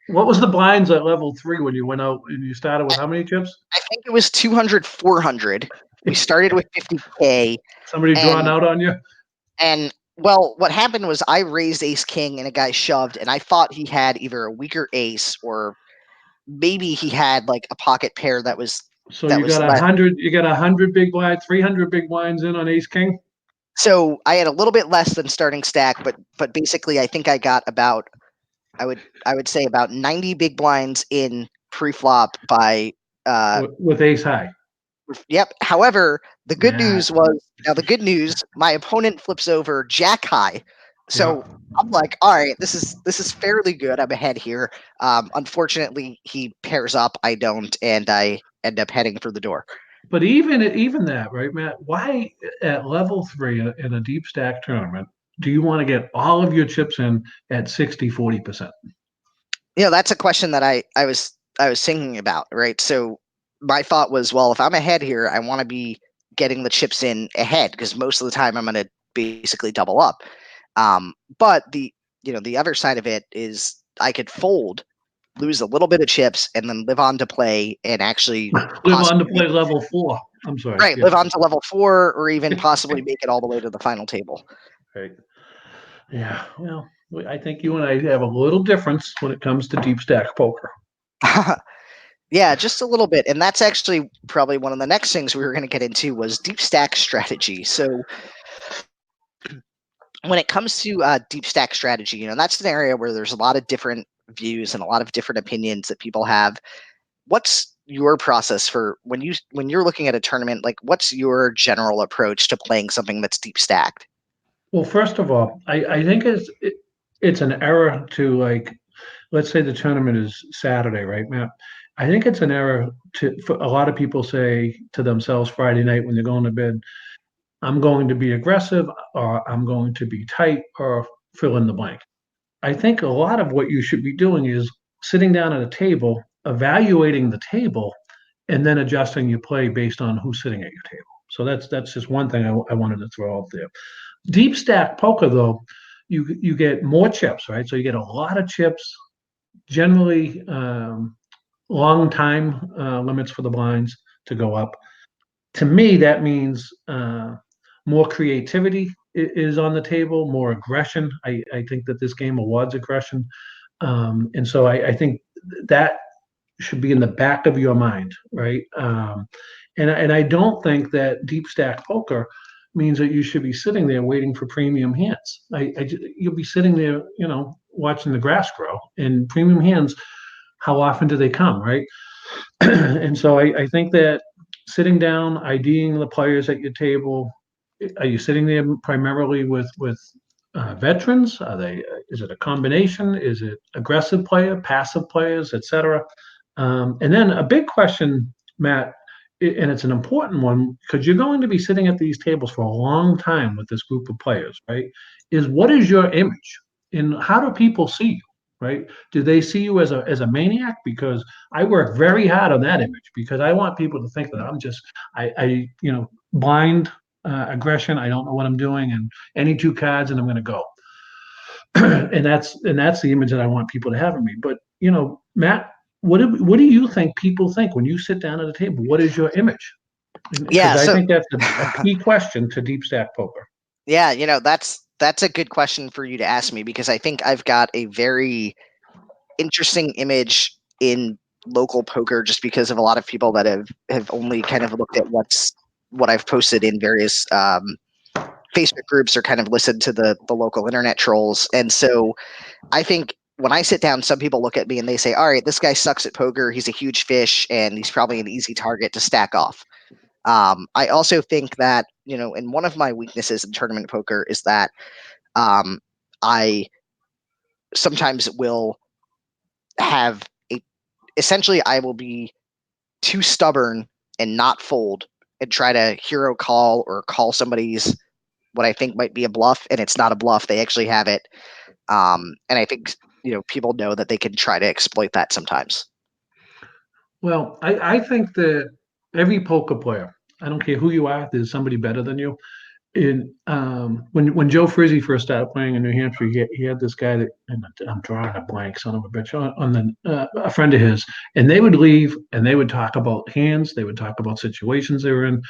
What was the blinds at level 3 when you went out and you started with how many chips? I think it was 200, 400. We started with 50K, Somebody drawn and out on you? and well, what happened was I raised ace king and a guy shoved, and I thought he had either a weaker ace or maybe he had like a pocket pair that was So you got a less. hundred. You got 100 big blinds, 300 big blinds in on Ace King. So I had a little bit less than starting stack, but basically I think I got about I would say about 90 big blinds in pre-flop by With Ace High. yep. However, the good Yeah. news was, now the good news, my opponent flips over jack high Yeah. So I'm like, all right, this is fairly good. I'm ahead here. Unfortunately, he pairs up. I don't, and I end up heading for the door. But even that, right, Matt? Why at level three in a deep stack tournament do you want to get all of your chips in at 60-40%? That's a question that I was thinking about, right? So my thought was, well, if I'm ahead here, I want to be getting the chips in ahead because most of the time I'm going to basically double up. But the other side of it is I could fold, lose a little bit of chips, and then live on to play and actually Live on to possibly play level four. I'm sorry. right, Yeah. live on to level 4 or even possibly make it all the way to the final table. Right. Yeah. Well, I think you and I have a little difference when it comes to deep stack poker. Yeah, just a little bit, and that's actually probably one of the next things we were gonna get into was deep stack strategy. So, when it comes to, deep stack strategy, that's an area where there's a lot of different views and a lot of different opinions that people have. What's your process for when you're looking at a tournament, like, what's your general approach to playing something that's deep stacked? Well, first of all, I think it's an error to like, let's say the tournament is Saturday, right, Matt? I think it's an error to for a lot of people say to themselves Friday night when they're going to bed, I'm going to be aggressive or I'm going to be tight or fill in the blank. I think a lot of what you should be doing is sitting down at a table, evaluating the table, and then adjusting your play based on who's sitting at your table. So that's just one thing I wanted to throw out there. Deep stack poker, though, you get more chips, right? So you get a lot of chips, generally long time limits for the blinds to go up. To me, that means more creativity is on the table, more aggression. I think that this game awards aggression. And so I think that should be in the back of your mind, right? And I don't think that deep stack poker means that you should be sitting there waiting for premium hands. You'll be sitting there, watching the grass grow. And premium hands, how often do they come, right? And so I think that sitting down, IDing the players at your table, are you sitting there primarily with veterans? Are they? Is it a combination? Is it aggressive player, passive players, etc.? And then a big question, Matt, and it's an important one because you're going to be sitting at these tables for a long time with this group of players, right? Is what is your image and how do people see you, right? Do they see you as a maniac? Because I work very hard on that image because I want people to think that I'm just blind aggression. I don't know what I'm doing, and any two cards, and I'm going to go. And that's the image that I want people to have of me. But Matt, what do you think people think when you sit down at a table? What is your image? Because Yeah, I so think that's a key question to deep stack poker. yeah, that's a good question for you to ask me because I think I've got a very interesting image in local poker just because of a lot of people that have only kind of looked at what I've posted in various Facebook groups or kind of listened to the local internet trolls. And so I think when I sit down, some people look at me and they say, "All right, this guy sucks at poker. He's a huge fish, and he's probably an easy target to stack off." I also think that and one of my weaknesses in tournament poker is that um, I sometimes will have a essentially I will be too stubborn and not fold and try to hero call or call somebody's what I think might be a bluff, and it's not a bluff. They actually have it, and I think people know that they can try to exploit that sometimes. Well, I think that every poker player, I don't care who you are, there's somebody better than you. When Joe Frizzy first started playing in New Hampshire, he had this guy that and I'm drawing a blank, son of a bitch, on the a friend of his, and they would leave and they would talk about hands, they would talk about situations they were in.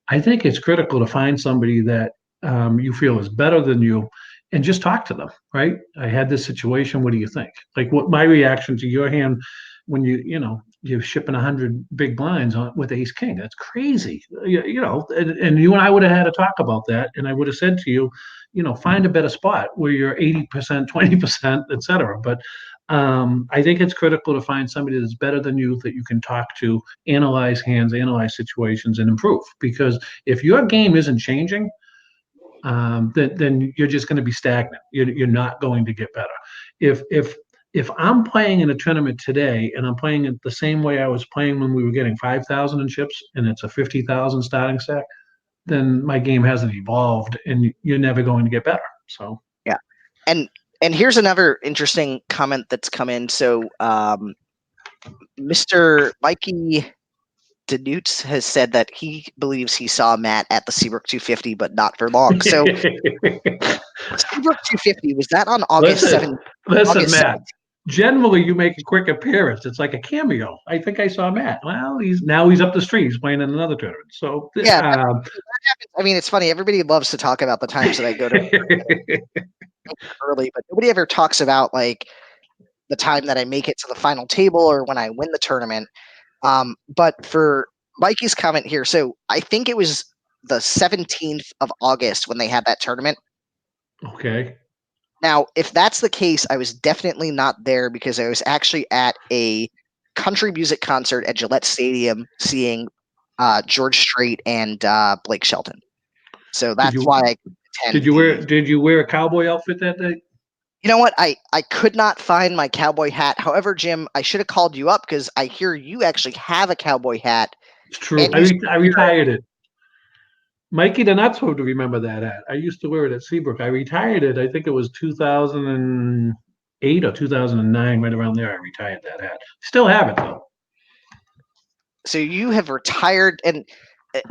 I think it's critical to find somebody that you feel is better than you and just talk to them, right? I had this situation. What do you think? Like what my reaction to your hand when you're shipping 100 big blinds on with ace king. That's crazy. And you and I would have had to talk about that. And I would have said to you, find a better spot where you're 80%, 20%, et cetera. But I think it's critical to find somebody that's better than you that you can talk to, analyze hands, analyze situations, and improve. Because if your game isn't changing, then you're just going to be stagnant. You're not going to get better. If I'm playing in a tournament today and I'm playing it the same way I was playing when we were getting 5,000 in chips and it's a 50,000 starting stack, then my game hasn't evolved and you're never going to get better. So yeah, and here's another interesting comment that's come in. So Mr. Mikey Danutes has said that he believes he saw Matt at the Seabrook 250, but not for long. So Seabrook 250, was that on August listen, 7th? listen, August Matt. 17th? Generally, you make a quick appearance. It's like a cameo. I think I saw Matt. Well, he's up the street. He's playing in another tournament. So Yeah, that happens. I mean, it's funny. Everybody loves to talk about the times that I go to early, but nobody ever talks about like the time that I make it to the final table or when I win the tournament. But for Mikey's comment here, so I think it was the 17th of August when they had that tournament. okay. Now, if that's the case, I was definitely not there because I was actually at a country music concert at Gillette Stadium seeing George Strait and Blake Shelton. So Did that's you why I could attend the. did you wear a cowboy outfit that day? You know what? I could not find my cowboy hat. However, Jim, I should have called you up because I hear you actually have a cowboy hat It's true. and you I retired it. Mikey, they're not supposed to remember that hat. I used to wear it at Seabrook. I retired it. I think it was 2008 or 2009, right around there. I retired that hat. Still have it though. so you have retired, and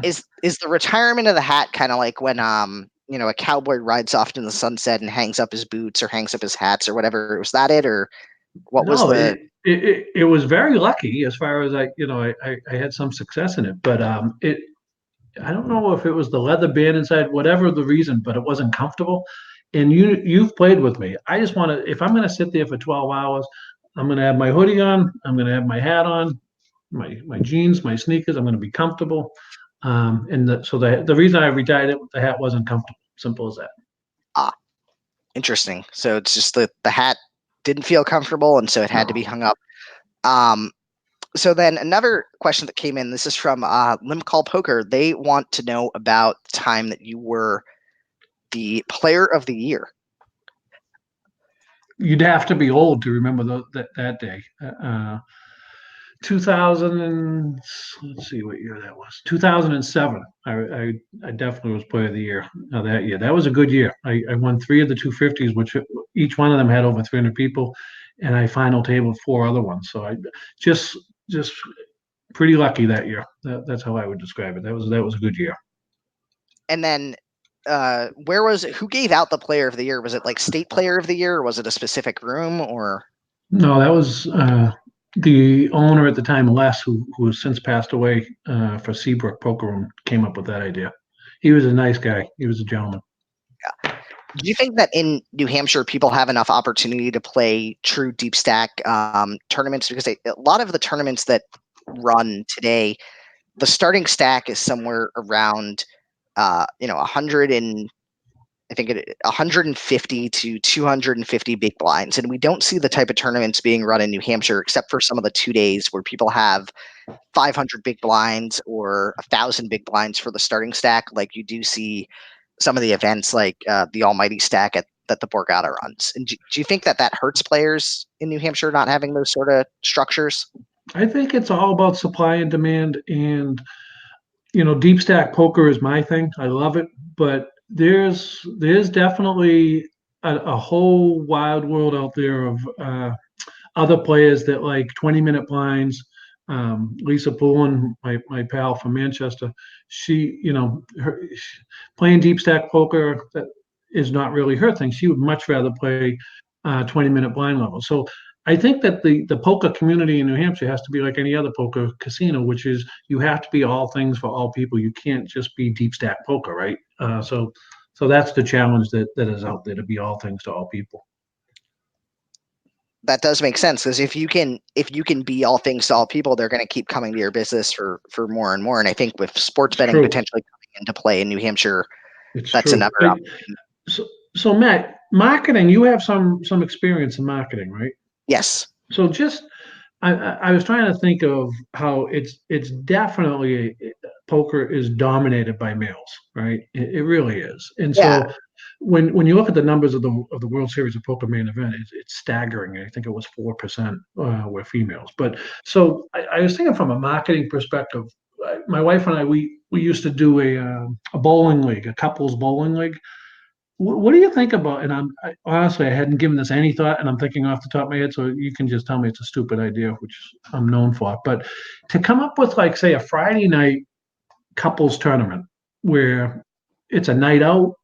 is the retirement of the hat kind of like when a cowboy rides off in the sunset and hangs up his boots or hangs up his hats or whatever? Was that it, or what was No, the? it was very lucky as far as I had some success in it, but I don't know if it was the leather band inside, whatever the reason, but it wasn't comfortable. And you've played with me. I just want to, if I'm going to sit there for 12 hours, I'm going to have my hoodie on, I'm going to have my hat on, my jeans, my sneakers. I'm going to be comfortable. So the reason I retired it, the hat wasn't comfortable. Simple as that. Ah, interesting. So it's just that the hat didn't feel comfortable, and so it had to be No. hung up. Um, so then another question that came in. This is from Lim Call Poker. They want to know about the time that you were the player of the year. You'd have to be old to remember that day. 2000 and let's see what year that was. 2007. I definitely was player of the year that year. That was a good year. I won three of the 250s, which each one of them had over 300 people, and I final tabled four other ones. So I just pretty lucky that year. That's how I would describe it. That was a good year. And then where was it? Who gave out the player of the year? Was it like state player of the year, or was it a specific room, or? No, that was the owner at the time, Les, who has since passed away for Seabrook Poker Room, came up with that idea. He was a nice guy. He was a gentleman. Do you think that in New Hampshire people have enough opportunity to play true deep stack tournaments? Because a lot of the tournaments that run today, the starting stack is somewhere around 100 and I think 150 to 250 big blinds, and we don't see the type of tournaments being run in New Hampshire except for some of the 2 days where people have 500 big blinds or 1,000 big blinds for the starting stack, like you do see some of the events like the Almighty Stack that the Borgata runs. And do you think that hurts players in New Hampshire not having those sort of structures? I think it's all about supply and demand, and deep stack poker is my thing. I love it, but there's definitely a whole wild world out there of other players that like 20-minute blinds. Lisa Poulin, my pal from Manchester, she, playing deep stack poker that is not really her thing. She would much rather play 20-minute blind level. So I think that the poker community in New Hampshire has to be like any other poker casino, which is you have to be all things for all people. You can't just be deep stack poker, right? So that's the challenge that is out there, to be all things to all people. That does make sense, because if you can be all things to all people, they're going to keep coming to your business for more and more. And I think with sports It's betting true. potentially coming into play in New Hampshire, It's that's true. another opportunity. So Matt, marketing, you have some experience in marketing, right? Yes. So just I was trying to think of how it's definitely poker is dominated by males, right? It really is. And Yeah. so when you look at the numbers of the World Series of Poker main event, it's staggering. I think it was 4% were females. But so I was thinking from a marketing perspective. My wife and I we used to do a bowling league, a couples bowling league. What do you think about? And honestly, I hadn't given this any thought, and I'm thinking off the top of my head. So you can just tell me it's a stupid idea, which I'm known for. But to come up with like say a Friday night couples tournament where it's a night out,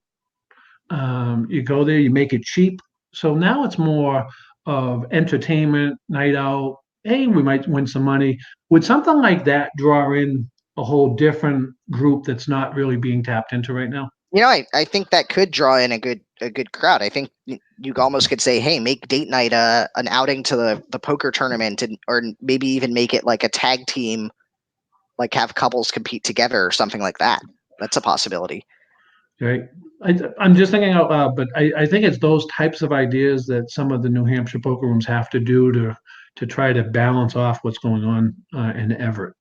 you go there, you make it cheap. So now it's more of entertainment, night out. Hey, we might win some money. Would something like that draw in a whole different group that's not really being tapped into right now? I think that could draw in a good crowd. I think you almost could say, hey, make date night an outing to the poker tournament, or maybe even make it like a tag team, like have couples compete together or something like that. That's a possibility. Right. I'm just thinking out loud, but I think it's those types of ideas that some of the New Hampshire poker rooms have to do to try to balance off what's going on in Everett.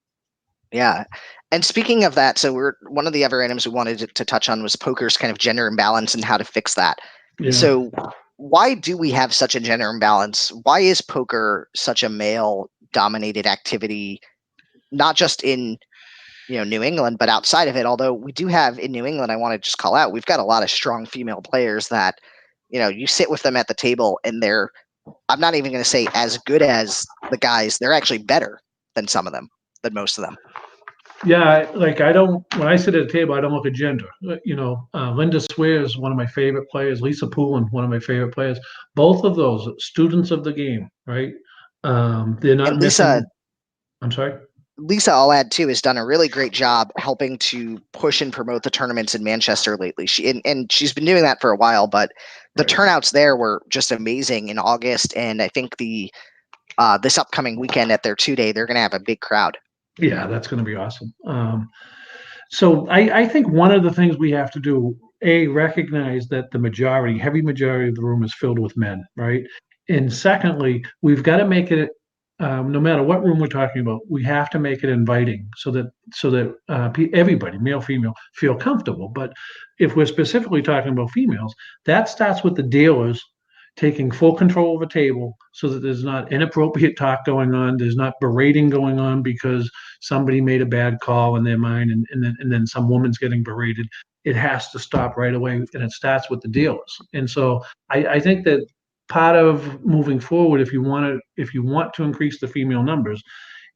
Yeah. And speaking of that, so we're one of the other items we wanted to touch on was poker's kind of gender imbalance and how to fix that. Yeah. So why do we have such a gender imbalance? Why is poker such a male dominated activity, not just in New England, but outside of it? Although we do have in New England, I want to just call out, we've got a lot of strong female players that, you sit with them at the table and I'm not even going to say as good as the guys. They're actually better than some of them, than most of them. Yeah, like I don't, when I sit at a table, I don't look at gender. Linda Swear is one of my favorite players, Lisa Poulin, one of my favorite players. Both of those students of the game, right? They're not And Lisa, missing. I'm sorry. Lisa, I'll add too, has done a really great job helping to push and promote the tournaments in Manchester lately. And she's been doing that for a while, but the Right. turnouts there were just amazing in August, and I think the this upcoming weekend at their 2 day, they're going to have a big crowd. Yeah, that's going to be awesome. So I think one of the things we have to do, recognize that the majority, heavy majority of the room is filled with men, right? And secondly, we've got to make it, no matter what room we're talking about, we have to make it inviting so that everybody, male, female, feel comfortable. But if we're specifically talking about females, that starts with the dealers taking full control of a table so that there's not inappropriate talk going on, there's not berating going on because somebody made a bad call in their mind and then some woman's getting berated. It has to stop right away, and it starts with the dealers. And so I think that part of moving forward, if you want to increase the female numbers,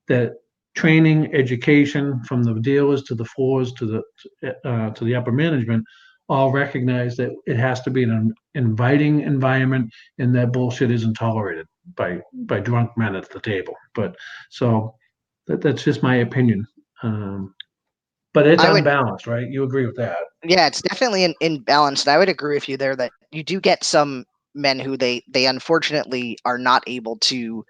that training, education from the dealers to the floors to the upper management all recognize that it has to be an inviting environment and that bullshit isn't tolerated by drunk men at the table. But so that's just my opinion. But it's I would, unbalanced, right? You agree with that? yeah, it's definitely in balance, and I would agree with you there that you do get some men who they unfortunately are not able to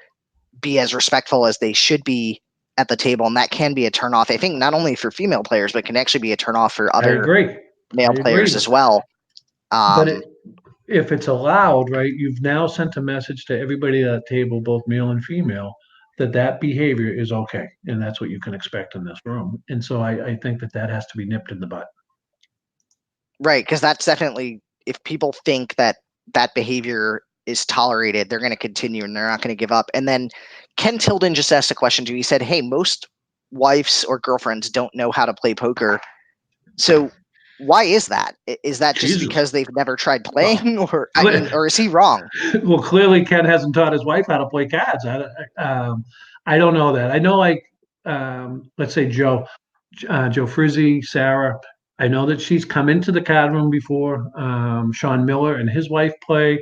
be as respectful as they should be at the table, and that can be a turnoff. I think not only for female players, but can actually be a turnoff for I other agree. I male agree. players as well. But Um, if it's allowed, right, you've now sent a message to everybody at that table, both male and female, that that behavior is okay, and that's what you can expect in this room. And so I think that that has to be nipped in the bud. right, because that's definitely, if people think that that behavior is tolerated, they're going to continue and they're not going to give up. And then Ken Tilden just asked a question too. He said, "Hey, most wives or girlfriends don't know how to play poker. So why is that? Is that just Jesus. because they've never tried Well, playing, or I mean, clear, or is he wrong?" well, clearly Ken hasn't taught his wife how to play cards. I don't know that. I know, like, let's say Joe Frizzy, Sarah. I know that she's come into the card room before. Sean Miller and his wife play.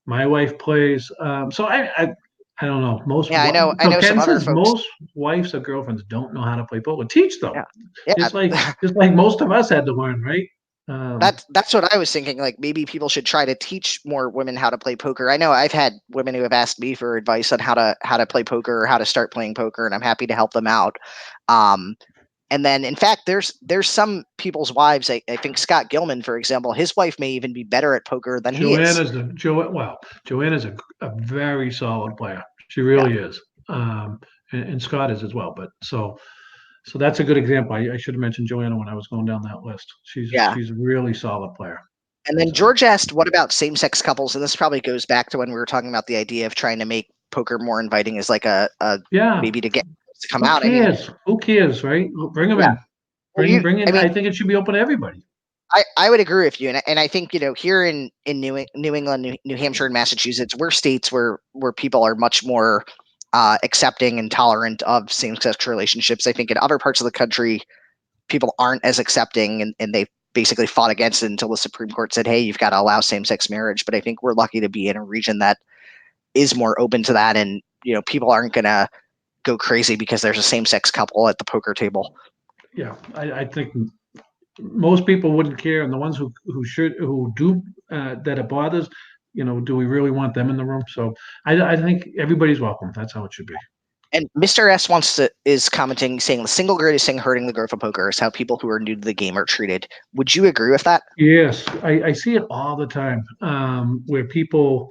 My wife plays. So I don't know. Yeah, I So know some Ken other says folks. most wives or girlfriends don't know how to play poker. Teach them, Yeah, just like yeah. just like most of us had to learn, right? Um, That's what I was thinking. Like maybe people should try to teach more women how to play poker. I know I've had women who have asked me for advice on how to play poker or how to start playing poker, and I'm happy to help them out. Um, and then, in fact, there's some people's wives. I think Scott Gilman, for example, his wife may even be better at poker than he is. Joanna's a very solid player. She Yeah. really is. And Scott is as well. But so So that's a good example. I should have mentioned Joanna when I was going down that list. Yeah. She's a really solid player. And then So George asked, what about same-sex couples? And this probably goes back to when we were talking about the idea of trying to make poker more inviting as like a yeah, maybe to get to come who out. I mean, cares? Who cares, right? Bring them yeah. in. Well, you, Bring I in. mean, I think it should be open to everybody. I would agree with you, and I think here in New England, New Hampshire, and Massachusetts, we're states where people are much more accepting and tolerant of same-sex relationships. I think in other parts of the country, people aren't as accepting, and they basically fought against it until the Supreme Court said, "Hey, you've got to allow same-sex marriage." But I think we're lucky to be in a region that is more open to that, and people aren't going to go crazy because there's a same-sex couple at the poker table. Yeah, I think most people wouldn't care, and the ones who do that it bothers, do we really want them in the room? So I think everybody's welcome. That's how it should be. And Mr. S is commenting, saying the single greatest thing hurting the growth of poker is how people who are new to the game are treated. Would you agree with that? Yes, I see it all the time, where people,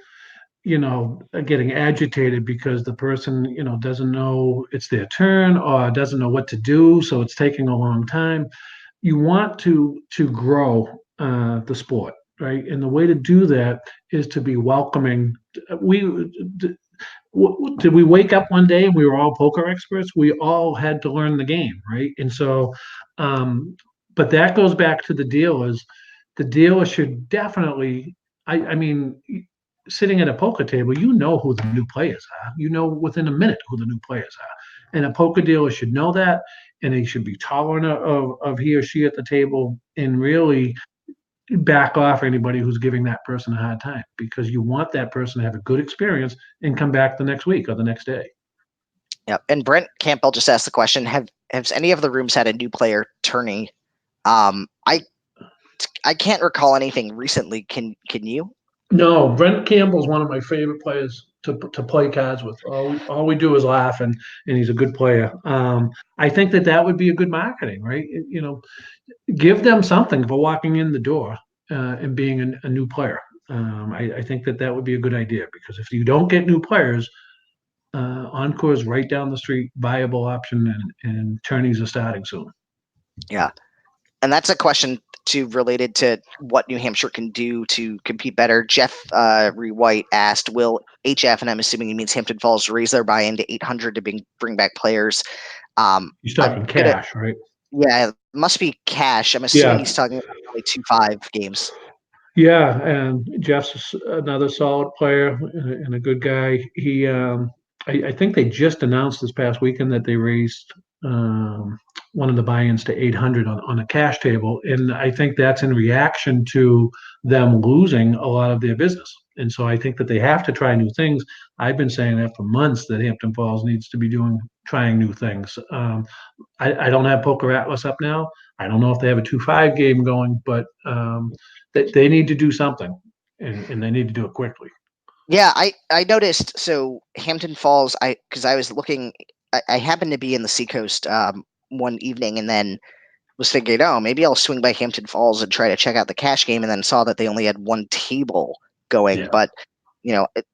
are getting agitated because the person, doesn't know it's their turn or doesn't know what to do, so it's taking a long time. You want to grow the sport, right? And the way to do that is to be welcoming. We did we wake up one day and we were all poker experts? We all had to learn the game, right? And so, but that goes back to the dealers. The dealer should definitely. I mean, sitting at a poker table, you know who the new players are. You know within a minute who the new players are, and a poker dealer should know that, and he should be tolerant of he or she at the table, and really back off anybody who's giving that person a hard time, because you want that person to have a good experience and come back the next week or the next day. Yeah. And Brent Campbell just asked the question: Have any of the rooms had a new player tourney? I can't recall anything recently. Can you? No, Brent Campbell's one of my favorite players to play cards with. All we do is laugh, and he's a good player. I think that would be a good marketing, right? Give them something for walking in the door and being a new player. I think that would be a good idea, because if you don't get new players, Encore is right down the street, viable option, and tourneys are starting soon. Yeah. And that's a question too related to what New Hampshire can do to compete better. Jeff White asked, "Will HF, and I'm assuming he means Hampton Falls, raise their buy-in to 800 to bring back players?" He's I'm talking gonna, cash, right? yeah, it must be cash. I'm assuming Yeah, he's talking about probably 2-5 games. yeah, and Jeff's another solid player and a good guy. I think they just announced this past weekend that they raised um, one of the buy-ins to 800 on a cash table, and I think that's in reaction to them losing a lot of their business. And so I think that they have to try new things. I've been saying that for months, that Hampton Falls needs to be trying new things. I don't have Poker Atlas up now. I don't know if they have a 2-5 game going, but they need to do something, and they need to do it quickly. Yeah, I noticed. So Hampton Falls, because I was looking, I happened to be in the Seacoast one evening, and then was thinking, oh, maybe I'll swing by Hampton Falls and try to check out the cash game, and then saw that they only had one table going. Yeah, But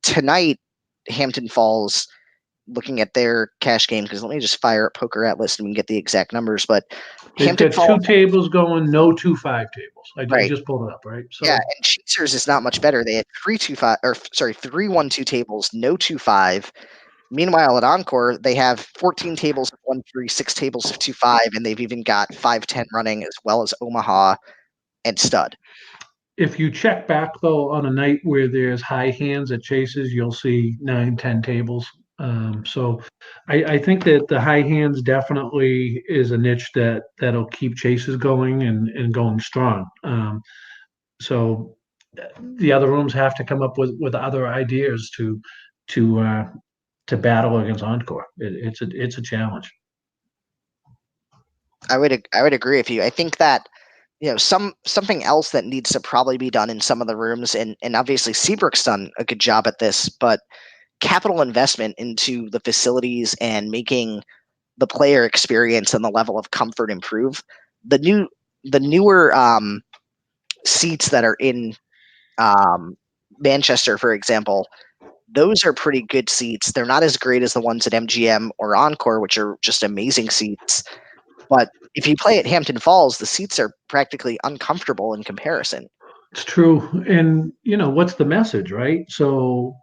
tonight, Hampton Falls, looking at their cash game, because let me just fire up Poker Atlas and we can get the exact numbers. But they've Hampton got two Falls, tables going, no 2-5 tables. I right? just pulled it up, right? Yeah, So and Cheaters is not much better. They had 3-2-5, or sorry, 3-1-2 tables, no 2-5. Meanwhile, at Encore, they have 14 tables of 1-3, 6 tables of 2-5, and they've even got 5-10 running, as well as Omaha and Stud. if you check back though on a night where there's high hands at chases, you'll see 9, 10 tables. So I think that the high hands definitely is a niche that'll keep chases going and going strong. So the other rooms have to come up with other ideas to uh, to battle against Encore. It's a challenge. I would agree with you. I think that something else that needs to probably be done in some of the rooms, and obviously Seabrook's done a good job at this, but capital investment into the facilities and making the player experience and the level of comfort improve. The newer seats that are in Manchester, for example, those are pretty good seats. They're not as great as the ones at MGM or Encore, which are just amazing seats. But if you play at Hampton Falls, the seats are practically uncomfortable in comparison. It's true. And what's the message, right? So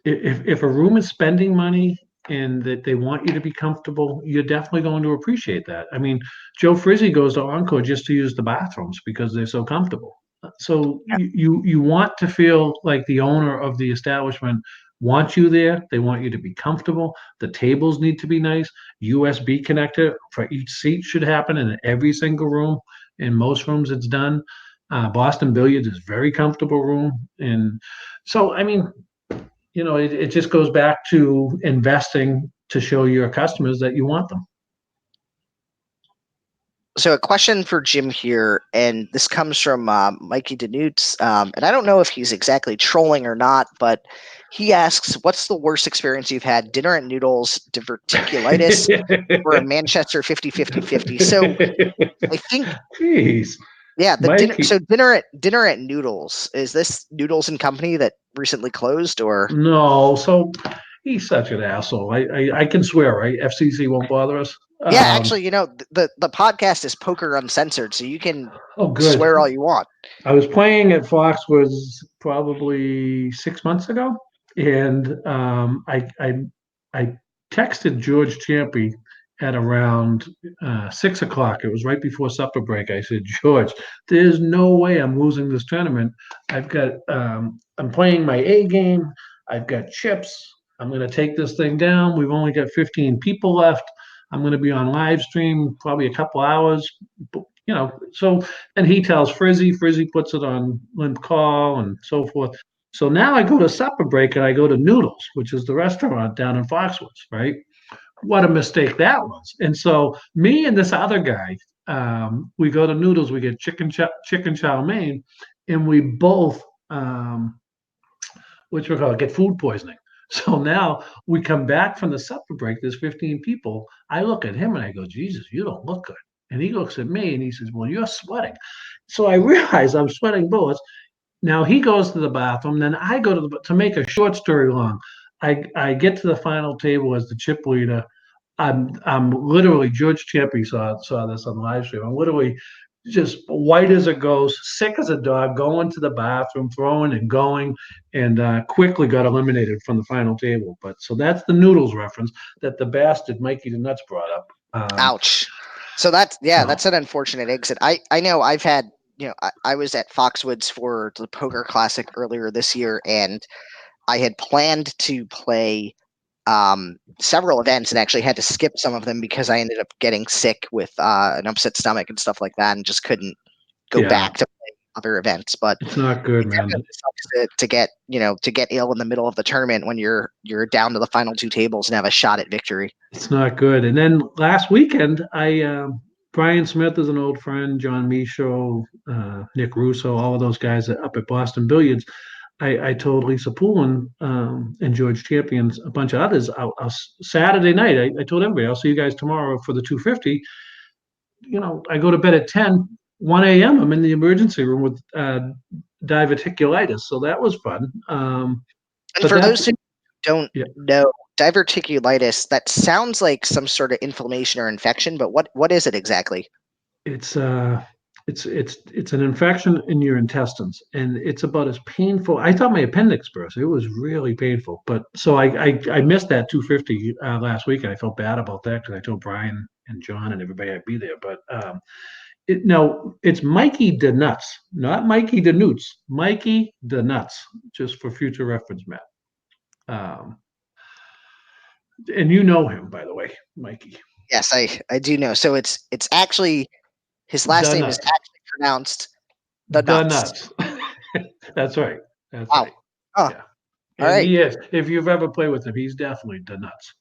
if a room is spending money and that they want you to be comfortable, you're definitely going to appreciate that. I mean, Joe Frizzy goes to Encore just to use the bathrooms because they're so comfortable. So you want to feel like the owner of the establishment wants you there. They want you to be comfortable. The tables need to be nice. USB connector for each seat should happen in every single room. In most rooms, it's done. Boston Billiards is very comfortable room, and so I mean, it just goes back to investing to show your customers that you want them. So a question for Jim here, and this comes from Mikey Danutes, and I don't know if he's exactly trolling or not, but he asks, "What's the worst experience you've had? Dinner at Noodles, diverticulitis, or a Manchester 50-50-50?" So I think, Jeez, yeah, the dinner. Mikey. So dinner at Noodles, is this Noodles and Company that recently closed, or? No, so he's such an asshole. I can swear, right? FCC won't bother us. Yeah, actually, the podcast is Poker Uncensored, so you can Oh, good. swear all you want. I was playing at Foxwoods probably 6 months ago, and I texted George Champy at around 6 o'clock. It was right before supper break. I said, George, there's no way I'm losing this tournament. I'm playing my A game. I've got chips. I'm going to take this thing down. We've only got 15 people left. I'm going to be on live stream probably a couple hours. So and he tells Frizzy. Frizzy puts it on limp call and so forth. So now I go to supper break and I go to Noodles, which is the restaurant down in Foxwoods, right? What a mistake that was. And so me and this other guy, we go to Noodles, we get chicken chow mein, and we both, which we call get food poisoning. So now we come back from the supper break. There's 15 people. I look at him and I go, Jesus, you don't look good. And he looks at me and he says, Well, you're sweating. So I realize I'm sweating bullets. Now he goes to the bathroom. Then I go to make a short story long. I get to the final table as the chip leader. I'm literally George Champy saw this on live stream. I'm literally just white as a ghost, sick as a dog, going to the bathroom, throwing and going, and quickly got eliminated from the final table. But so that's the Noodles reference that the bastard Mikey the Nuts brought up. Ouch. So that's So that's an unfortunate exit. I know I've had I was at Foxwoods for the Poker Classic earlier this year, and I had planned to play several events and actually had to skip some of them because I ended up getting sick with an upset stomach and stuff like that, and just couldn't go yeah, back to play other events. But it's not good, it man. definitely sucks to get ill in the middle of the tournament when you're down to the final two tables and have a shot at victory. It's not good. And then last weekend, Brian Smith is an old friend, John Michaud, Nick Russo, all of those guys up at Boston Billiards. I told Lisa Poulin and George Champions, a bunch of others, Saturday night, I told everybody, I'll see you guys tomorrow for the 250. I go to bed at 1 a.m. I'm in the emergency room with diverticulitis. So that was fun. And But for that's, those who don't yeah, know, diverticulitis, that sounds like some sort of inflammation or infection, but what is it exactly? it's it's an infection in your intestines, and it's about as painful. I thought my appendix burst. It was really painful. But so I missed that 250 last week, and I felt bad about that because I told Brian and John and everybody I'd be there. But no, it's Mikey the Nuts, not Mikey the Newts. Mikey the Nuts, just for future reference, Matt. Um, and you know him, by the way, Mikey. Yes, I do know. So it's actually his last The name is Nuts. actually pronounced the The nuts. Nuts. That's right. That's Wow. right. Oh, Yeah. all And right. he is. If you've ever played with him, he's definitely the nuts.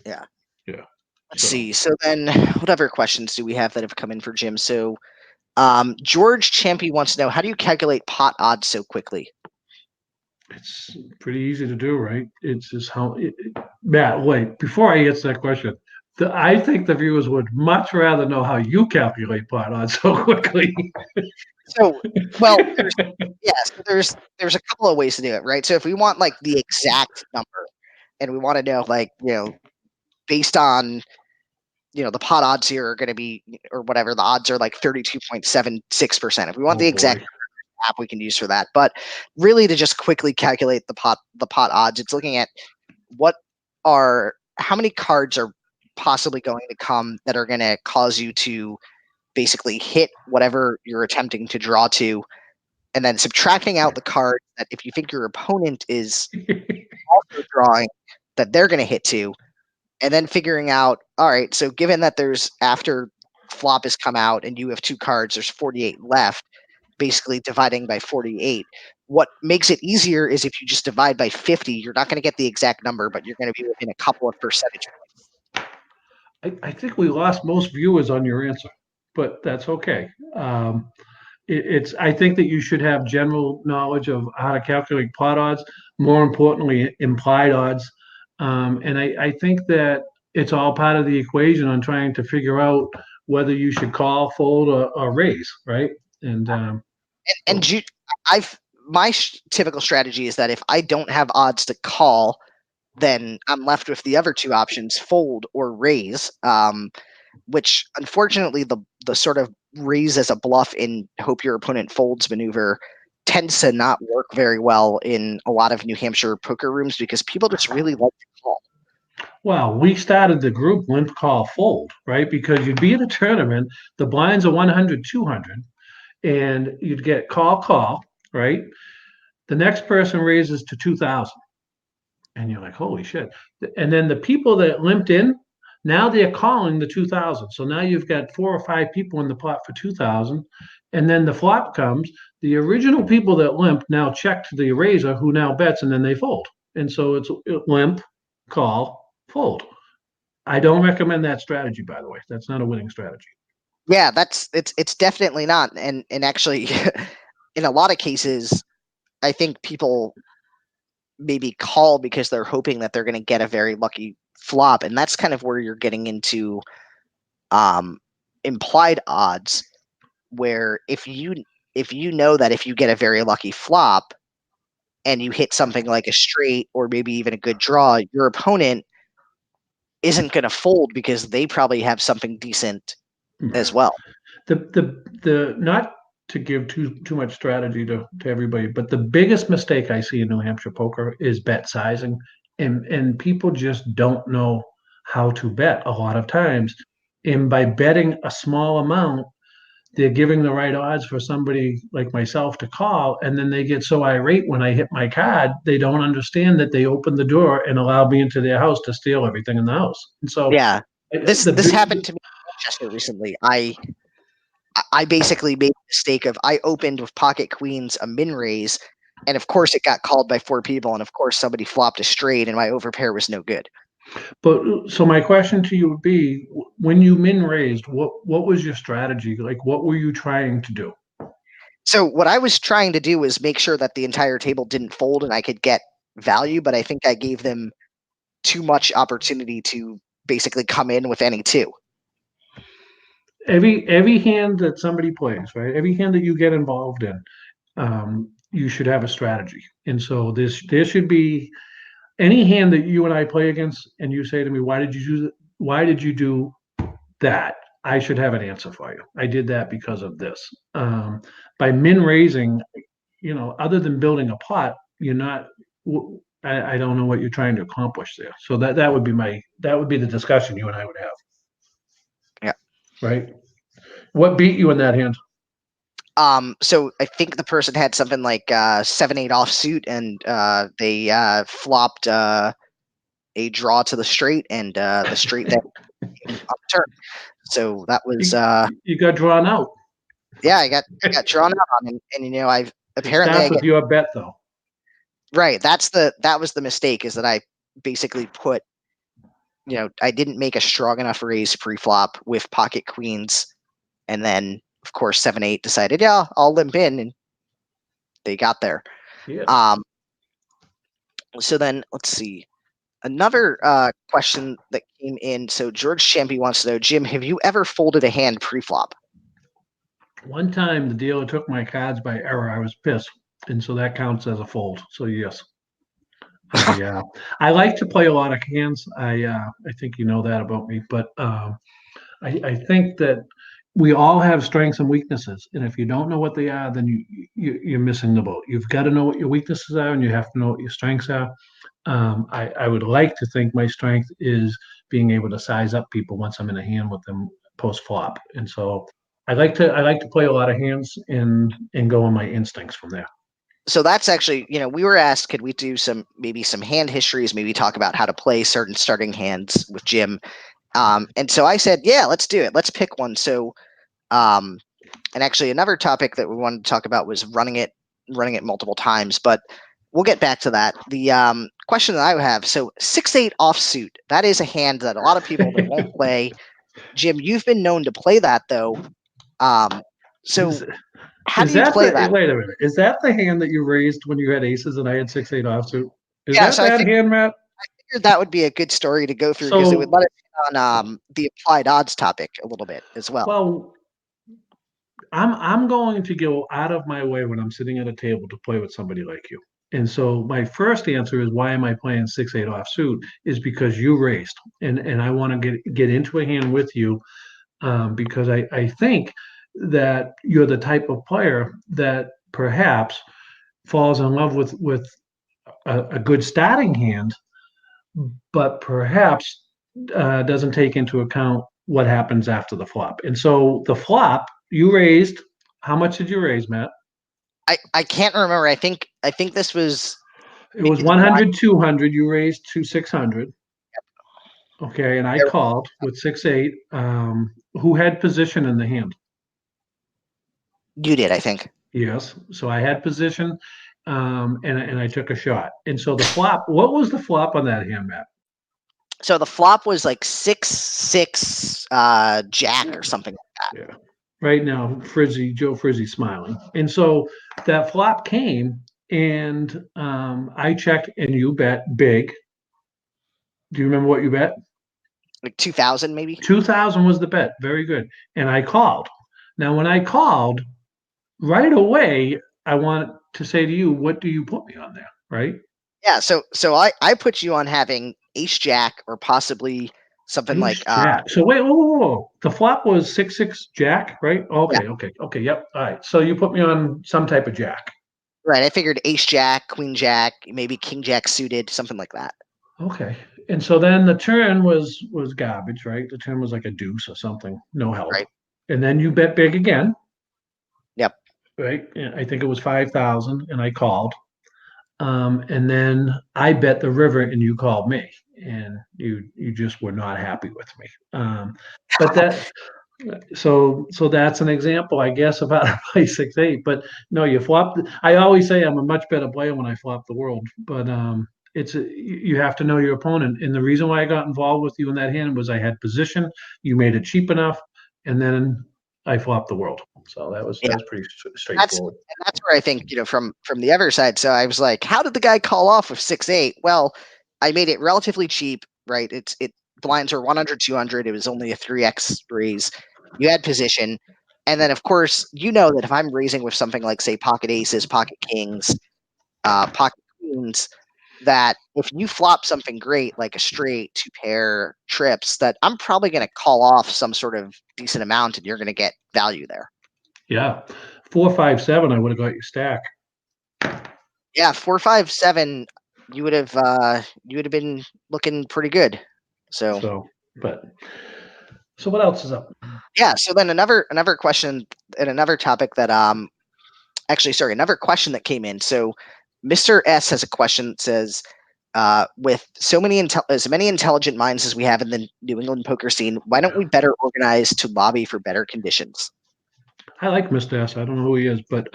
Yeah. Yeah. Let's So see. So then, what other questions do we have that have come in for Jim? So, George Champy wants to know, how do you calculate pot odds so quickly? it's pretty easy to do, right? It's just Matt, wait, before I answer that question, I think the viewers would much rather know how you calculate pot odds so quickly. So, well, there's a couple of ways to do it, right? So if we want like the exact number, and we want to know, like, based on the pot odds here are going to be, or whatever, the odds are like 32.76%. If we want Oh the boy. exact app we can use for that. But really, to just quickly calculate the pot odds, it's looking at what how many cards are possibly going to come that are going to cause you to basically hit whatever you're attempting to draw to, and then subtracting out the card that if you think your opponent is also drawing that they're going to hit to, and then figuring out, all right, so given that there's after flop has come out and you have two cards, there's 48 left, basically dividing by 48. What makes it easier is if you just divide by 50, you're not going to get the exact number, but you're going to be within a couple of percentage. I think we lost most viewers on your answer, but that's okay. It's I think that you should have general knowledge of how to calculate pot odds, more importantly, implied odds. And I think that it's all part of the equation on trying to figure out whether you should call, fold, or raise, right? And And so, I've my typical strategy is that if I don't have odds to call, then I'm left with the other two options: fold or raise. Which unfortunately, the sort of raise as a bluff in hope your opponent folds maneuver tends to not work very well in a lot of New Hampshire poker rooms because people just really like to call. well, we started the group limp call fold, right? Because you'd be at a tournament, the blinds are 100, 200, and you'd get call, right? The next person raises to 2,000. And you're like, holy shit. And then the people that limped in, now they're calling the 2,000. So now you've got 4 or 5 people in the pot for 2,000. And then the flop comes. The original people that limp now check to the raiser who now bets and then they fold. And so it's limp, call, fold. I don't recommend that strategy, by the way. That's not a winning strategy. Yeah, it's definitely not. And actually, in a lot of cases, I think people maybe call because they're hoping that they're going to get a very lucky flop, and that's kind of where you're getting into um, implied odds, where if you know that if you get a very lucky flop and you hit something like a straight or maybe even a good draw, your opponent isn't going to fold because they probably have something decent as well. The not to give too much strategy to everybody, but the biggest mistake I see in New Hampshire poker is bet sizing, and people just don't know how to bet a lot of times. And by betting a small amount, they're giving the right odds for somebody like myself to call, and then they get so irate when I hit my card, they don't understand that they opened the door and allowed me into their house to steal everything in the house. And so Yeah, this the this big happened to me in Manchester recently. I basically made the mistake of I opened with pocket queens a min raise, and of course it got called by four people, and of course somebody flopped a straight, and my overpair was no good. But so my question to you would be, when you min raised, what was your strategy? Like, what were you trying to do? So what I was trying to do was make sure that the entire table didn't fold and I could get value, but I think I gave them too much opportunity to basically come in with any two. Every hand that somebody plays, right? Every hand that you get involved in, you should have a strategy. And so this there should be any hand that you and I play against, and you say to me, Why did you do that? I should have an answer for you. I did that because of this. By min raising, other than building a pot, you're not. I don't know what you're trying to accomplish there. So that would be the discussion you and I would have, Yeah. right? What beat you in that hand? So I think the person had something like 7-8 offsuit, and they flopped a draw to the straight, and the straight that came on the turn. So that was You got drawn out. yeah, I got drawn out on, and I've It apparently starts I with get your bet though. right. That was the mistake, is that I basically put, I didn't make a strong enough raise pre-flop with pocket queens, and then of course 7-8 decided, yeah, I'll limp in, and they got there. Shit. Um, so then let's see. Another question that came in. So George Champy wants to know, Jim, have you ever folded a hand pre-flop? One time the dealer took my cards by error. I was pissed, and so that counts as a fold. So yes, I like to play a lot of hands. I think you know that about me, but I think that we all have strengths and weaknesses, and if you don't know what they are, then you're missing the boat. You've got to know what your weaknesses are, and you have to know what your strengths are. I would like to think my strength is being able to size up people once I'm in a hand with them post flop, and so I like to play a lot of hands and go on my instincts from there. So that's actually, we were asked, could we do maybe some hand histories, maybe talk about how to play certain starting hands with Jim. And so I said, yeah, let's do it. Let's pick one. So, and actually another topic that we wanted to talk about was running it multiple times, but we'll get back to that. The question that I have, so 6-8 offsuit, that is a hand that a lot of people, they won't play. Jim, you've been known to play that though. So Is, how is do you that play the that? wait a minute? Is that the hand that you raised when you had aces and I had 6-8 offsuit? Is Yeah, that so I that hand, Matt? figured that would be a good story to go through because it would So, let us hit on the applied odds topic a little bit as well. well, I'm going to go out of my way when I'm sitting at a table to play with somebody like you. And so my first answer is why am I playing 6-8 offsuit is because you raised and I want to get into a hand with you because I think that you're the type of player that perhaps falls in love with a good starting hand, but perhaps doesn't take into account what happens after the flop. And so the flop, you raised, how much did you raise, Matt? I can't remember. I think this was It was maybe the blind. 100, 200. You raised to 600. Okay. And I called with 6-8. Who had position in the hand? You did, I think. Yes. So I had position and I took a shot. And so the flop, what was the flop on that hand, Matt? So the flop was like 6-6 Jack or something like that. Yeah. Right now, Joe Frizzy smiling. And so that flop came and I checked and you bet big. Do you remember what you bet? Like 2000 maybe. 2000 was the bet. Very good. And I called. Now, when I called right away, I want to say to you, what do you put me on there? Right? Yeah. So I put you on having Ace Jack or possibly something Ace like Jack. So wait, whoa, whoa, whoa. The flop was 6-6 Jack, right? yeah, Okay. Yep. All right. So you put me on some type of Jack. right. I figured Ace Jack, Queen Jack, maybe King Jack suited, something like that. Okay. And so then the turn was garbage, right? The turn was like a deuce or something, no help. Right. And then you bet big again, Yep. right? And I think it was 5,000 and I called. And then I bet the river and you called me and you just were not happy with me. But that so that's an example, I guess, of how to play 6-8. But no, you flopped. I always say I'm a much better player when I flop the world, but you have to know your opponent. And the reason why I got involved with you in that hand was I had position. You made it cheap enough, and then I flopped the world. So that was Yeah. pretty That's straightforward. and that's where I think, from the other side. So I was like, how did the guy call off with 6-8? Well, I made it relatively cheap, right? It blinds are 100, 200. It was only a 3x raise. You had position. And then of course, that if I'm raising with something like say pocket aces, pocket kings, pocket queens, that if you flop something great like a straight, two pair, trips, that I'm probably going to call off some sort of decent amount and you're going to get value there. Yeah, 4, 5, 7. I would have got you stack. Yeah, 4-5-7, you would have been looking pretty good. So So, but so what else is up? yeah, so then another question and another topic that actually sorry, another question that came in. So Mr. S has a question that says, with as many intelligent minds as we have in the New England poker scene, why don't we better organize to lobby for better conditions? I like Mr. S. I don't know who he is, but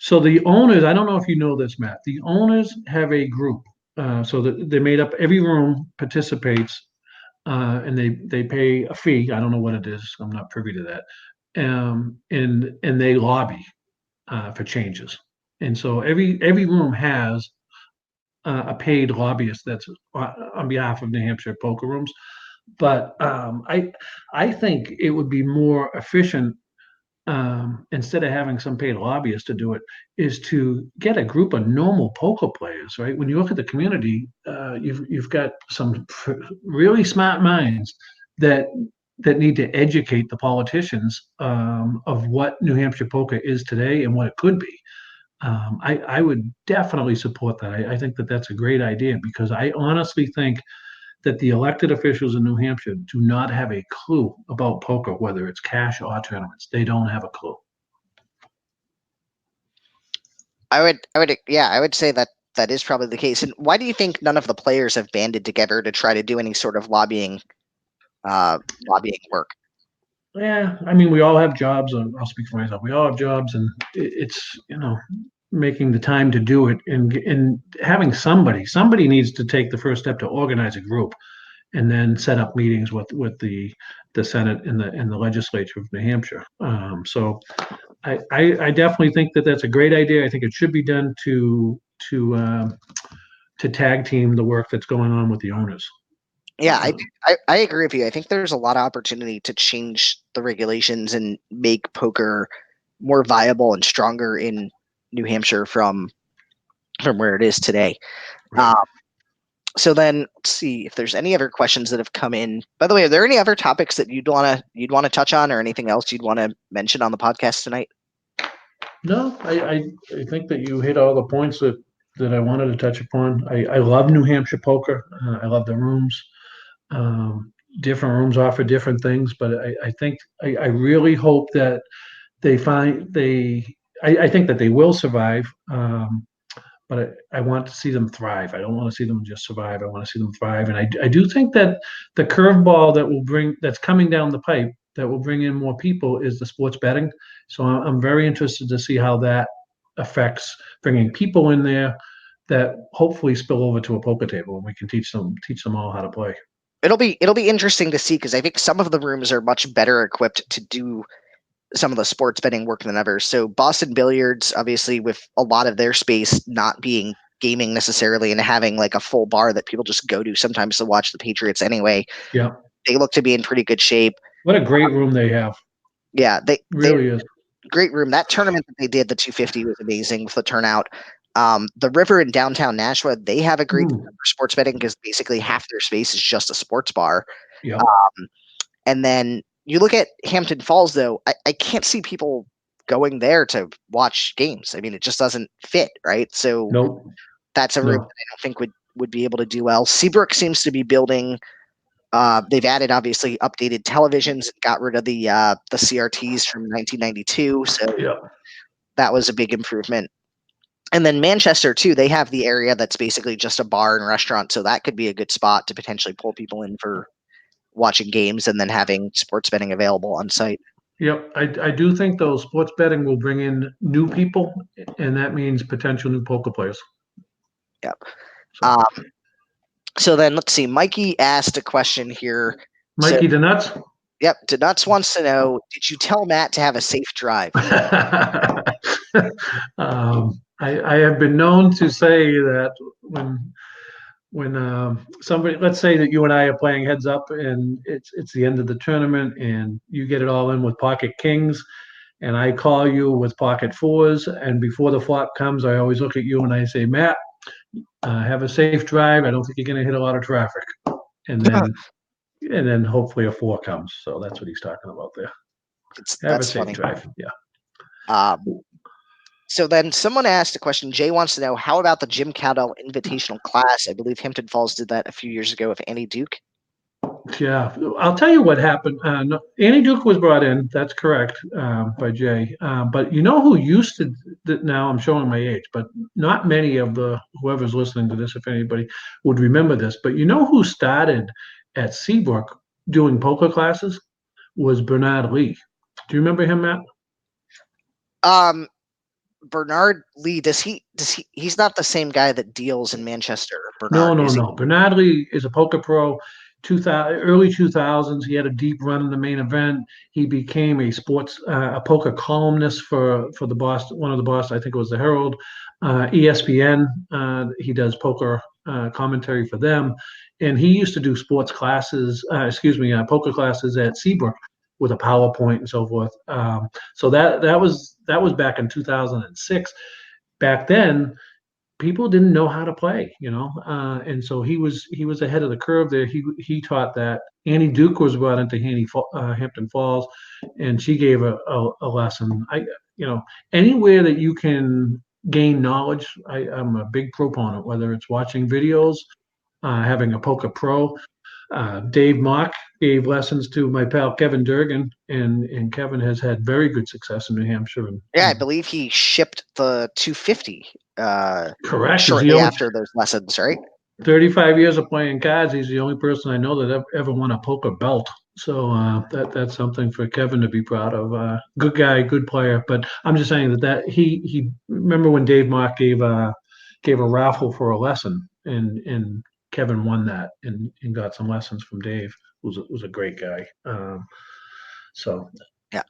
so the owners, I don't know if you know this, Matt. The owners have a group, so that they made up. Every room participates, and they pay a fee. I don't know what it is. I'm not privy to that. And they lobby for changes. And so every room has a paid lobbyist that's on behalf of New Hampshire poker rooms. But I think it would be more efficient instead of having some paid lobbyist to do it, is to get a group of normal poker players, right? When you look at the community, you've got some really smart minds that that need to educate the politicians of what New Hampshire poker is today and what it could be. I would definitely support that. I think that that's a great idea because I honestly think that the elected officials in New Hampshire do not have a clue about poker, whether it's cash or tournaments. They don't have a clue. Yeah, I would say that that is probably the case. And why do you think none of the players have banded together to try to do any sort of lobbying work? Yeah, I mean, we all have jobs. I'll speak for myself. We all have jobs, and it's making the time to do it and having somebody needs to take the first step to organize a group and then set up meetings with the Senate and the legislature of New Hampshire. So I definitely think that that's a great idea. I think it should be done to tag team the work that's going on with the owners. Yeah, I agree with you. I think there's a lot of opportunity to change the regulations and make poker more viable and stronger in New Hampshire from where it is today. Right. So then, let's see if there's any other questions that have come in. By the way, are there any other topics that you'd wanna touch on, or anything else you'd want to mention on the podcast tonight? No, I think that you hit all the points that I wanted to touch upon. I love New Hampshire poker. I love the rooms. Different rooms offer different things, but I think I really hope that they find I think that they will survive. But I want to see them thrive. I don't want to see them just survive. I want to see them thrive. And I do think that the curveball that's coming down the pipe that will bring in more people is the sports betting. So I'm very interested to see how that affects bringing people in there that hopefully spill over to a poker table and we can teach them all how to play. It'll be interesting to see because I think some of the rooms are much better equipped to do some of the sports betting work than others. So Boston Billiards, obviously, with a lot of their space not being gaming necessarily and having like a full bar that people just go to sometimes to watch the Patriots anyway, Yeah. they look to be in pretty good shape. What a great room they have. Yeah, they Really is. great room. That tournament that they did, the 250, was amazing with the turnout. The River in downtown Nashua, they have a great Mm. setup for sports betting because basically half their space is just a sports bar. Yeah. Um, and then you look at Hampton Falls, though, I can't see people going there to watch games. I mean, it just doesn't fit, right? So Nope. that's a room that No. I don't think would be able to do well. Seabrook seems to be building. They've added obviously updated televisions, got rid of the CRTs from 1992, so Yeah. that was a big improvement. And then Manchester too, they have the area that's basically just a bar and restaurant, so that could be a good spot to potentially pull people in for watching games and then having sports betting available on site. Yep, I do think though sports betting will bring in new people, and that means potential new poker players. Yep. So, Um, so then let's see. Mikey asked a question here. So Mikey the Nuts. yep, Nuts wants to know: did you tell Matt to have a safe drive? I have been known to say that when somebody, let's say that you and I are playing heads up, and it's the end of the tournament, and you get it all in with pocket kings, and I call you with pocket fours, and before the flop comes, I always look at you and I say, Matt, have a safe drive. I don't think you're going to hit a lot of traffic, and then hopefully a four comes. So that's what he's talking about there. Have a That's safe funny. drive. Yeah. Um, so then someone asked a question. Jay wants to know: how about the Jim Cowdell Invitational Class? I believe Hampton Falls did that a few years ago with Annie Duke. Yeah, I'll tell you what happened. No, Annie Duke was brought in. That's correct by Jay. But you know who used to? Now I'm showing my age, but not many of the whoever's listening to this, if anybody would remember this. But you know who started at Seabrook doing poker classes was Bernard Lee. Do you remember him, Matt? Um, Bernard Lee, he's not the same guy that deals in Manchester, No, Bernard, no, is he? no. Bernard Lee is a poker pro. 2000, early 2000s, he had a deep run in the main event. He became a poker columnist for the Boston, one of the Boston, I think it was the Herald, ESPN. He does poker commentary for them, and he used to do sports classes, poker classes at Seabrook with a PowerPoint and so forth. So that was back in 2006. Back then, people didn't know how to play, and so he was ahead of the curve there. He taught that. Annie Duke was brought into Hampton Falls, and she gave a lesson. Anywhere that you can gain knowledge, I'm a big proponent. Whether it's watching videos, having a poker pro. Dave Mock gave lessons to my pal Kevin Durgan, and Kevin has had very good success in New Hampshire. Yeah, I believe he shipped the 250 correct. shortly after those lessons, right? 35 years of playing cards. He's the only person I know that ever won a poker belt. So that's something for Kevin to be proud of. Good guy, good player. But I'm just saying that he remember when Dave Mock gave a raffle for a lesson, and Kevin won that and got some lessons from Dave, who was a great guy. So yeah,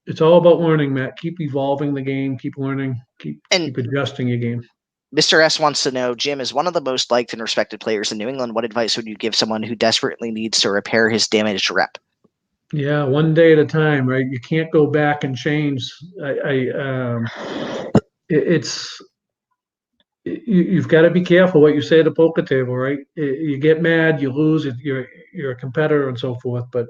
it's all about learning, Matt. Keep evolving the game, keep learning, keep and adjusting your game. Mr. S wants to know, Jim is one of the most liked and respected players in New England. What advice would you give someone who desperately needs to repair his damaged rep? Yeah, one day at a time, right? You can't go back and change. It's you've got to be careful what you say at the poker table, right? You get mad, you lose, you're a competitor and so forth. But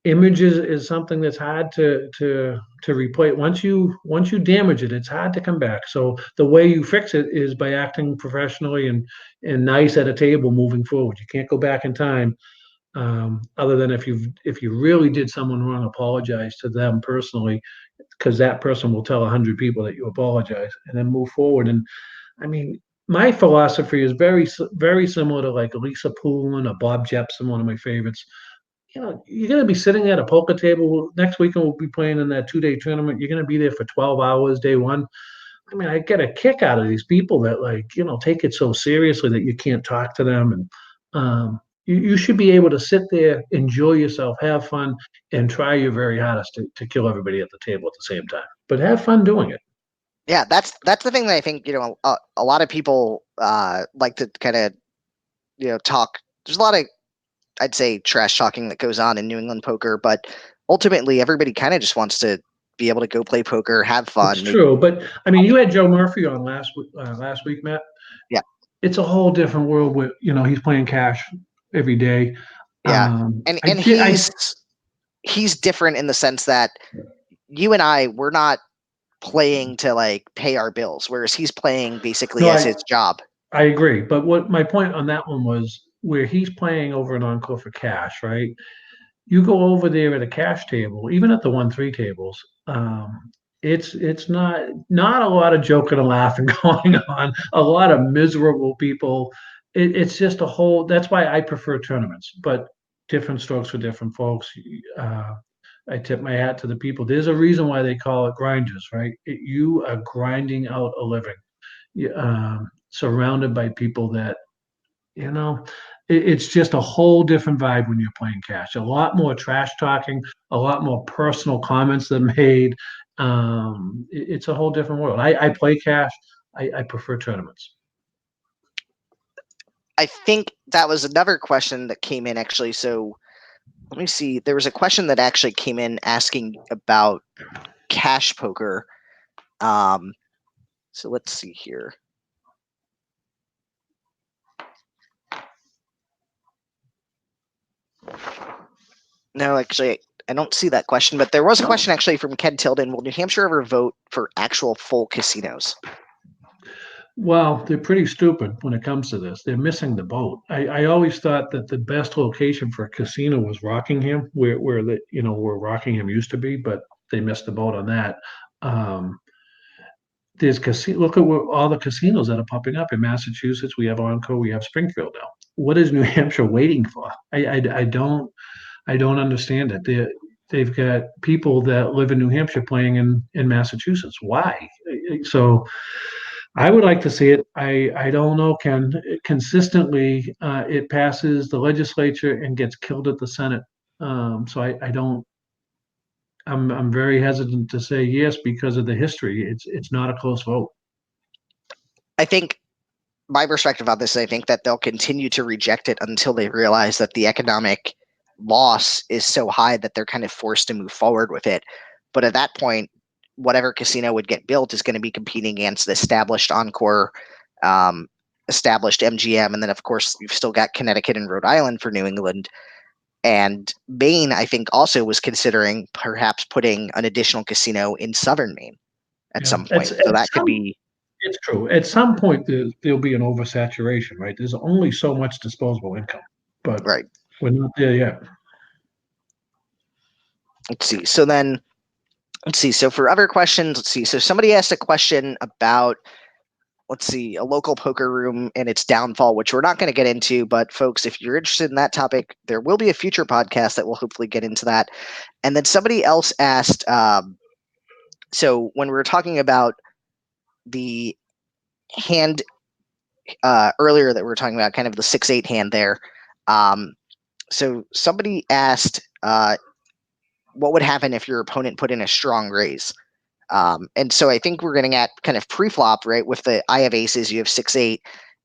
image is something that's hard to replace. Once you damage it, it's hard to come back. So the way you fix it is by acting professionally and nice at a table moving forward. You can't go back in time. Other than if you really did someone wrong, apologize to them personally, because that person will tell 100 people that you apologize, and then move forward. And I mean, my philosophy is very similar to like Lisa Poulin or Bob Jepson, one of my favorites. You're going to be sitting at a poker table next weekend. We'll be playing in that 2-day tournament. You're going to be there for 12 hours day one. I mean, I get a kick out of these people that take it so seriously that you can't talk to them. And you should be able to sit there, enjoy yourself, have fun, and try your very hardest to kill everybody at the table at the same time. But have fun doing it. Yeah, that's the thing that I think a lot of people like to kind of talk. There's a lot of, I'd say, trash talking that goes on in New England poker, but ultimately everybody kind of just wants to be able to go play poker, have It's fun. true, but I mean, you had Joe Murphy on last week, Matt. Yeah, It's a whole different world with he's playing cash every day. yeah, and I, and ge- I he's different in the sense that you and I, we're not playing to like pay our bills, whereas he's playing basically no, as his job. I agree. But what my point on that one was, where he's playing over an encore for cash, right? You go over there at a cash table, even at the 1-3 tables. It's not a lot of joking and laughing going on. A lot of miserable people. It's just a whole. That's why I prefer tournaments, but different strokes for different folks. I tip my hat to the people. There's a reason why they call it grinders, right? You are grinding out a living, surrounded by people that you know, it's just a whole different vibe when you're playing cash. A lot more trash talking, a lot more personal comments that made. It's a whole different world. I play cash. I prefer tournaments. I think that was another question that came in actually. So let me see. There was a question that actually came in asking about cash poker. So let's see here. No, actually, I don't see that question, but there was a question actually from Ken Tilden. Will New Hampshire ever vote for actual full casinos? Well, they're pretty stupid when it comes to this. They're missing the boat. I always thought that the best location for a casino was Rockingham, where Rockingham used to be, but they missed the boat on that. Um, there's casino. Look at all the casinos that are popping up in Massachusetts. We have Encore. We have Springfield now. What is New Hampshire waiting for? I don't understand it. They've got people that live in New Hampshire playing in Massachusetts. Why? So I would like to see it. I don't know, Ken. Consistently, it passes the legislature and gets killed at the Senate. So I don't. I'm very hesitant to say yes because of the history. It's not a close vote. I think my perspective on this, I think that they'll continue to reject it until they realize that the economic loss is so high that they're kind of forced to move forward with it. But at that point, whatever casino would get built is going to be competing against the established Encore, um, established MGM, and then of course you've still got Connecticut and Rhode Island for New England. And Maine, I think, also was considering perhaps putting an additional casino in southern Maine at Yeah, some point. So that could be it's true. At some point, there'll be an oversaturation, right? There's only so much disposable income, but right. we're not there yet. Let's see. So then, let's see. So for other questions, let's see. So somebody asked a question about, let's see, a local poker room and its downfall, which we're not going to get into. But folks, if you're interested in that topic, there will be a future podcast that will hopefully get into that. And then somebody else asked, so when we were talking about the hand earlier that we were talking about, kind of the 6-8 hand there. Um, so somebody asked, what would happen if your opponent put in a strong raise? And so I think we're getting at kind of pre-flop, right? With the I have aces, you have 6-8.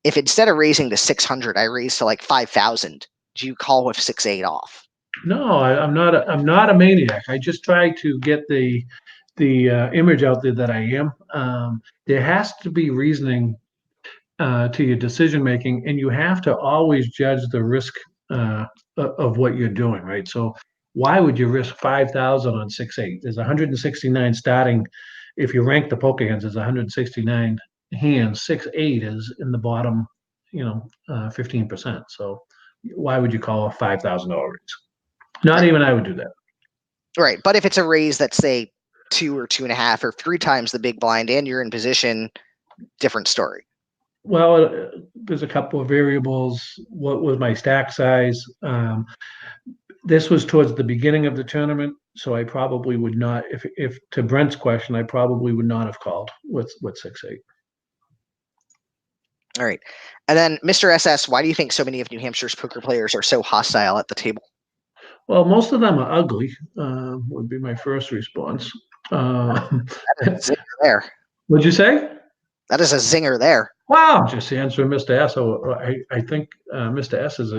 If instead of raising to 600, I raise to like 5,000, do you call with 6-8 off? No, I'm not. I'm not a maniac. I just try to get the image out there that I am. There has to be reasoning to your decision making, and you have to always judge the risk uh, of what you're doing, right? So, why would you risk 5,000 on 6-8? There's 169 starting. If you rank the poker hands, there's 169 hands. 6-8 is in the bottom, 15%. So, why would you call a $5,000 raise? Not Right. even I would do that. Right. But if it's a raise that's, say, 2 or 2.5 or 3 times the big blind and you're in position, different story. Well, there's a couple of variables. What was my stack size? This was towards the beginning of the tournament, so I probably would not. If to Brent's question, I probably would not have called with 6-8. All right. And then Mr. SS, why do you think so many of New Hampshire's poker players are so hostile at the table? Well, most of them are ugly. Would be my first response. That is a zinger there. What'd you say? That is a zinger there. Wow, just answering Mr. S. So I think Mr. S is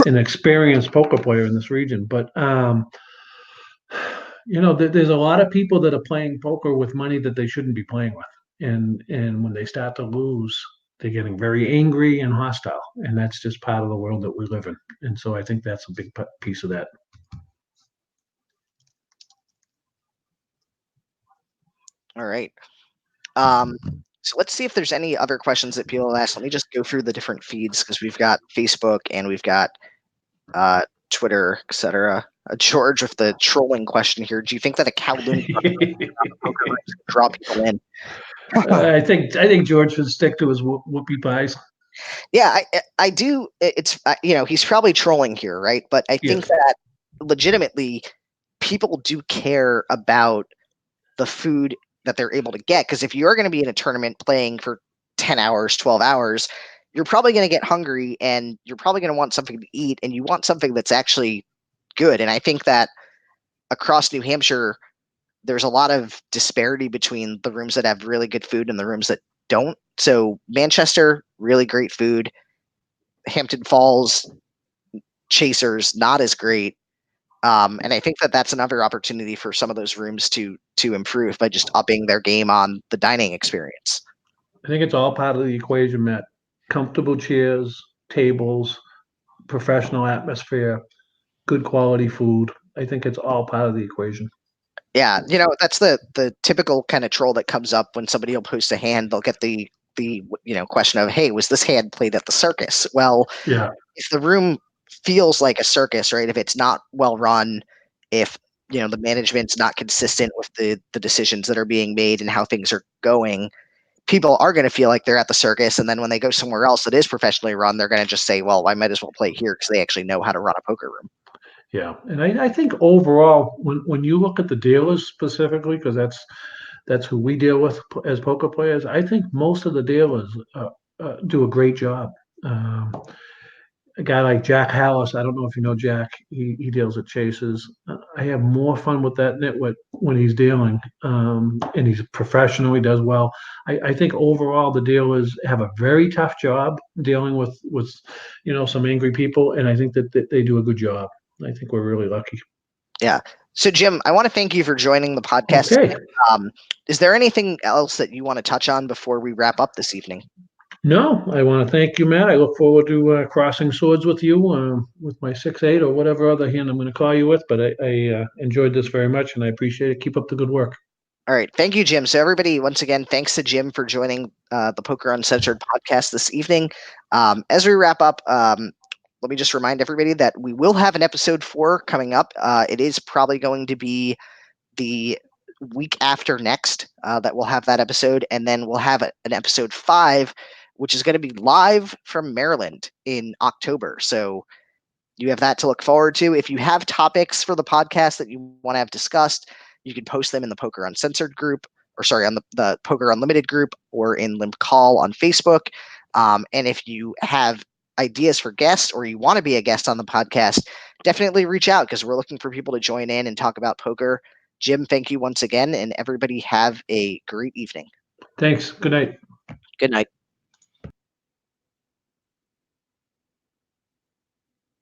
an experienced poker player in this region, but there's a lot of people that are playing poker with money that they shouldn't be playing with, and when they start to lose, they're getting very angry and hostile, and that's just part of the world that we live in. And so I think that's a big piece of that. All right. So let's see if there's any other questions that people ask. Let me just go through the different feeds because we've got Facebook and we've got Twitter, etc. George with the trolling question here. Do you think that a Kowloon poker rooms could draw people in? I think George should stick to his whoopie pies. Yeah, I do. It's he's probably trolling here, right? But I think Yes. that legitimately people do care about the food that they're able to get, because if you're going to be in a tournament playing for 10 hours, 12 hours, you're probably going to get hungry and you're probably going to want something to eat, and you want something that's actually good. And I think that across New Hampshire, there's a lot of disparity between the rooms that have really good food and the rooms that don't. So Manchester, really great food. Hampton Falls, Chasers, not as great. And I think that that's another opportunity for some of those rooms to improve by just upping their game on the dining experience. I think it's all part of the equation, Matt. Comfortable chairs, tables, professional atmosphere, good quality food. I think it's all part of the equation. Yeah, that's the typical kind of troll that comes up when somebody will post a hand. They'll get the question of, hey, was this hand played at the circus? Well, Yeah. if the room feels like a circus, right? If it's not well run, if the management's not consistent with the decisions that are being made and how things are going, people are going to feel like they're at the circus. And then when they go somewhere else that is professionally run, they're going to just say, well, I might as well play here because they actually know how to run a poker room. Yeah, and I think overall, when you look at the dealers specifically, because that's who we deal with as poker players, I think most of the dealers do a great job. A guy like Jack Hallis, I don't know if you know Jack. He deals at Chases. I have more fun with that nitwit when he's dealing, and he's professional. He does well. I think overall the dealers have a very tough job dealing with some angry people, and I think that they do a good job. I think we're really lucky. Yeah. So, Jim, I want to thank you for joining the podcast. Okay. Um, is there anything else that you want to touch on before we wrap up this evening? No, I want to thank you, Matt. I look forward to crossing swords with you with my 6'8" or whatever other hand I'm going to call you with. But I enjoyed this very much, and I appreciate it. Keep up the good work. All right. Thank you, Jim. So, everybody, once again, thanks to Jim for joining the Poker Uncensored podcast this evening. As we wrap up, let me just remind everybody that we will have an episode 4 coming up. It is probably going to be the week after next that we'll have that episode. And then we'll have an episode 5, which is going to be live from Maryland in October. So, you have that to look forward to. If you have topics for the podcast that you want to have discussed, you can post them in the Poker Uncensored group, or sorry, on the Poker Unlimited group, or in Limp Call on Facebook. And if you have ideas for guests, or you want to be a guest on the podcast, definitely reach out, because we're looking for people to join in and talk about poker. Jim, thank you once again, and everybody have a great evening. Thanks. Good night. Good night.